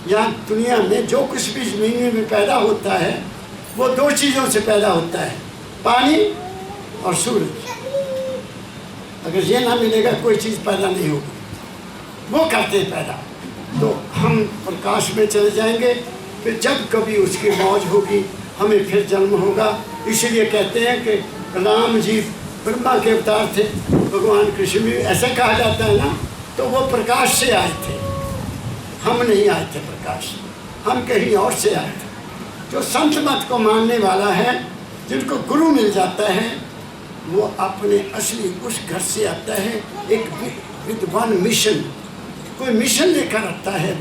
यहाँ दुनिया में जो कुछ भी ज़मीन में पैदा होता है वो दो चीज़ों से पैदा होता है, पानी और सूरज। अगर ये ना मिलेगा कोई चीज़ पैदा नहीं होगी, वो करते हैं पैदा। तो हम प्रकाश में चले जाएंगे, फिर जब कभी उसकी मौज होगी हमें फिर जन्म होगा। इसीलिए कहते हैं कि राम जी ब्रह्मा के अवतार थे, भगवान कृष्ण भी ऐसा कहा जाता है ना, तो वो प्रकाश से आए थे, हम नहीं आए थे प्रकाश, हम कहीं और से आए थे। जो संत मत को मानने वाला है, जिनको गुरु मिल जाता है, वो अपने असली उस घर से आता है, एक विद वन मिशन, कोई मिशन लेकर आता है,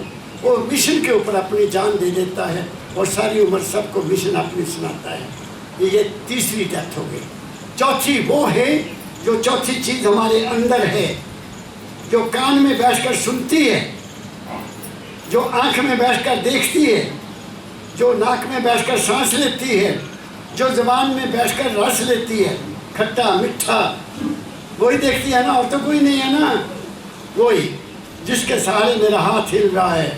वो मिशन के ऊपर अपनी जान दे देता है और सारी उम्र सबको मिशन अपनी सुनाता है। ये तीसरी डेथ हो गई। चौथी वो है जो चौथी चीज़ हमारे अंदर है, जो कान में बैठकर सुनती है, जो आँख में बैठकर देखती है, जो नाक में बैठकर सांस लेती है, जो ज़बान में बैठकर रस लेती है, खट्टा मीठा, वही देखती है ना, और तो कोई नहीं है ना। वही जिसके सहारे मेरा हाथ हिल रहा है,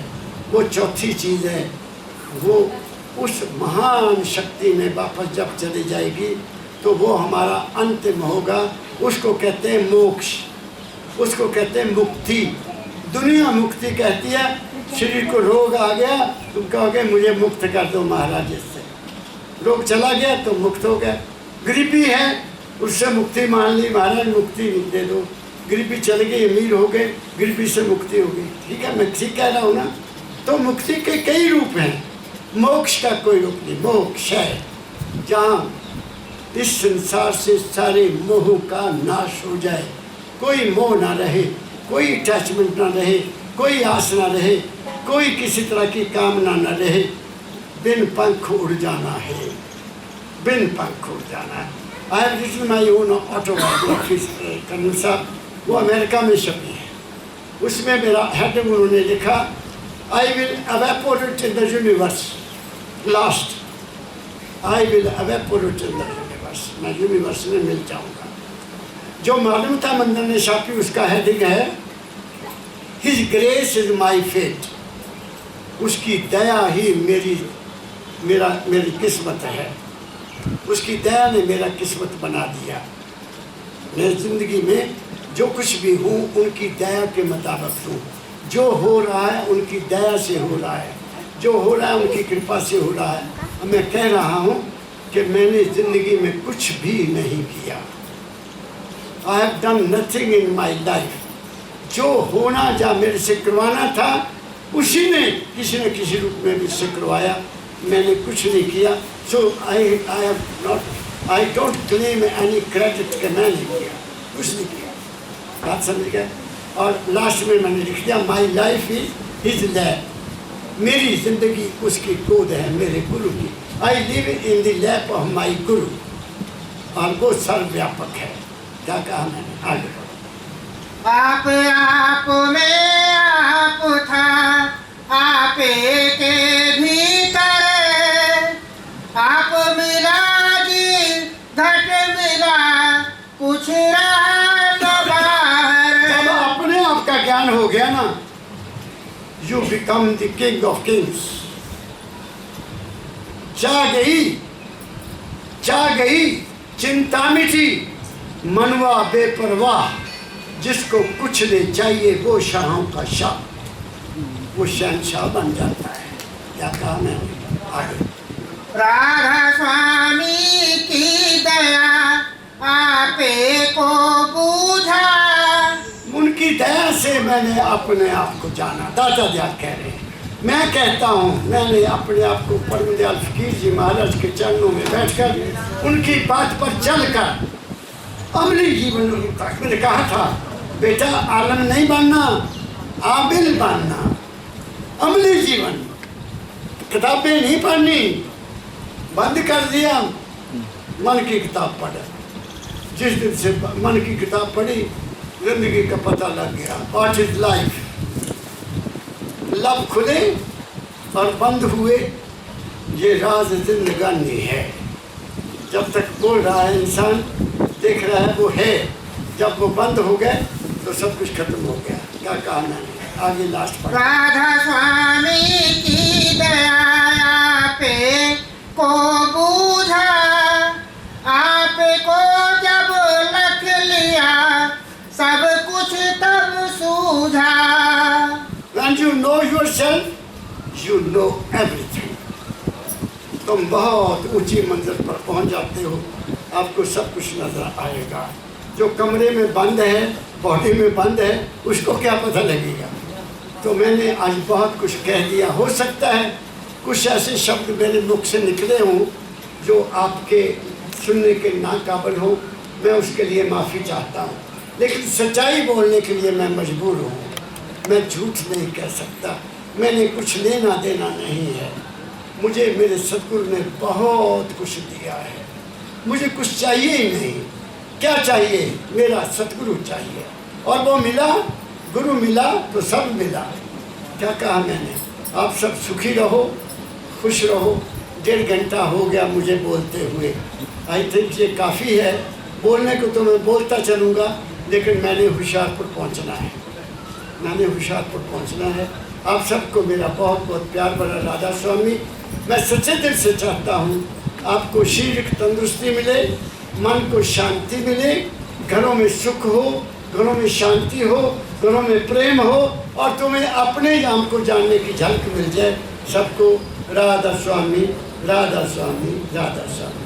वो चौथी चीज़ है। वो उस महान शक्ति में वापस जब चली जाएगी तो वो हमारा अंतिम होगा। उसको कहते हैं मोक्ष, उसको कहते हैं मुक्ति। दुनिया मुक्ति कहती है, शरीर को रोग आ गया, तुम कहोगे मुझे मुक्त कर दो महाराज इससे, रोग चला गया तो मुक्त हो गया। गरीबी है, उससे मुक्ति मान ली, महाराज मुक्ति दे दो, गरीबी चल गई, अमीर हो गए, गरीबी से मुक्ति हो गई। ठीक है, मैं ठीक कह रहा हूँ ना। तो मुक्ति के कई रूप हैं, मोक्ष का कोई रूप नहीं। मोक्ष है जहाँ इस संसार से सारे मोह का नाश हो जाए, कोई मोह ना रहे, कोई अटैचमेंट ना रहे, कोई आस ना रहे, कोई किसी तरह की कामना ना रहे। बिन पंख उड़ जाना है, बिन पंख उड़ जाना है। I have written my own autobiography colonel साहब, वो अमेरिका में छपी है। उसमें मेरा हेड उन्होंने लिखा, I will evaporate in the universe last, I will evaporate in the universe, मैं यूनिवर्स में मिल जाऊंगा। जो मानवता मंदिर ने छापी उसका हेडिंग है, His grace is my fate, उसकी दया ही मेरी किस्मत है। उसकी दया ने मेरा किस्मत बना दिया। मैं ज़िंदगी में जो कुछ भी हूँ उनकी दया के मुताबिक हूँ। जो हो रहा है उनकी दया से हो रहा है, जो हो रहा है उनकी कृपा से हो रहा है। मैं कह रहा हूँ कि मैंने ज़िंदगी में कुछ भी नहीं किया। I have done nothing in my life. जो होना जा मेरे से करवाना था उसी ने किसी न किसी रूप में मुझसे करवाया। मैंने कुछ नहीं किया। So I don't claim any credit कि मैं नहीं किया, कुछ नहीं किया। बात समझ गए। और लास्ट में मैंने लिख दिया, my life is his lap, मेरी ज़िंदगी उसकी गोद है, मेरे गुरु की। I live in the lap of my गुरु, और वो सर्वव्यापक है। क्या कहा मैंने? आगे आप में आप था, आपे के भीतर आप मिला जी घट मिला कुछ रहा न बाहर। जब अपने आप का ज्ञान हो गया ना, you become the king of Kings. चा गई चिंता मिटी, मनवा बेपरवाह, जिसको कुछ नहीं चाहिए वो शाहों का शाह, वो शहंशाह बन जाता है। क्या कहा मैं आगे? राधा स्वामी की दया आपे को बूझा, उनकी दया से मैंने अपने आप को जाना। दादा दयाल कह रहे हैं, मैं कहता हूँ मैंने अपने आप को परम दयाल फकीर जी महाराज के चरणों में बैठकर उनकी बात पर चलकर अमली जीवन मैंने कहा था, बेटा आलम नहीं बनना, आबिल बनना, अमली जीवन। किताबें नहीं पढ़नी, बंद कर दिया, मन की किताब पढ़ा। जिस दिन से मन की किताब पढ़ी, जिंदगी का पता लग गया। What is life? लब खुले और बंद हुए, ये राज जिंदगानी है। जब तक बोल रहा है इंसान, देख रहा है वो है, जब वो बंद हो गए तो सब कुछ खत्म हो गया। क्या कहा मैंने? आगे लास्ट पर राधा स्वामी की दया पे को बूझा, आप को जब लख लिया सब कुछ तब सूझा। When you know yourself, you know everything. तुम बहुत ऊंची मंजिल पर पहुंच जाते हो, आपको सब कुछ नजर आएगा। जो कमरे में बंद है, बॉडी में बंद है, उसको क्या पता लगेगा? तो मैंने आज बहुत कुछ कह दिया। हो सकता है कुछ ऐसे शब्द मेरे मुख से निकले हों जो आपके सुनने के नाकाबिल हो, मैं उसके लिए माफ़ी चाहता हूँ। लेकिन सच्चाई बोलने के लिए मैं मजबूर हूँ। मैं झूठ नहीं कह सकता, मैंने कुछ लेना देना नहीं है। मुझे मेरे सतगुरु ने बहुत कुछ दिया है, मुझे कुछ चाहिए ही नहीं। क्या चाहिए? मेरा सतगुरु चाहिए, और वो मिला, गुरु मिला तो सब मिला। क्या कहा मैंने? आप सब सुखी रहो, खुश रहो। 1.5 घंटा हो गया मुझे बोलते हुए। आई थिंक ये काफ़ी है। बोलने को तो मैं बोलता चलूँगा, लेकिन मैंने होशियारपुर पहुँचना है, मैंने होशियारपुर पहुँचना है। आप सबको मेरा बहुत बहुत प्यार भरा राधा स्वामी। मैं सच्चे दिल से चाहता हूँ आपको शारीरिक तंदुरुस्ती मिले, मन को शांति मिले, घरों में सुख हो, घरों में शांति हो, घरों में प्रेम हो, और तुम्हें अपने नाम को जानने की झलक मिल जाए। सबको राधा स्वामी, राधा स्वामी, राधा स्वामी।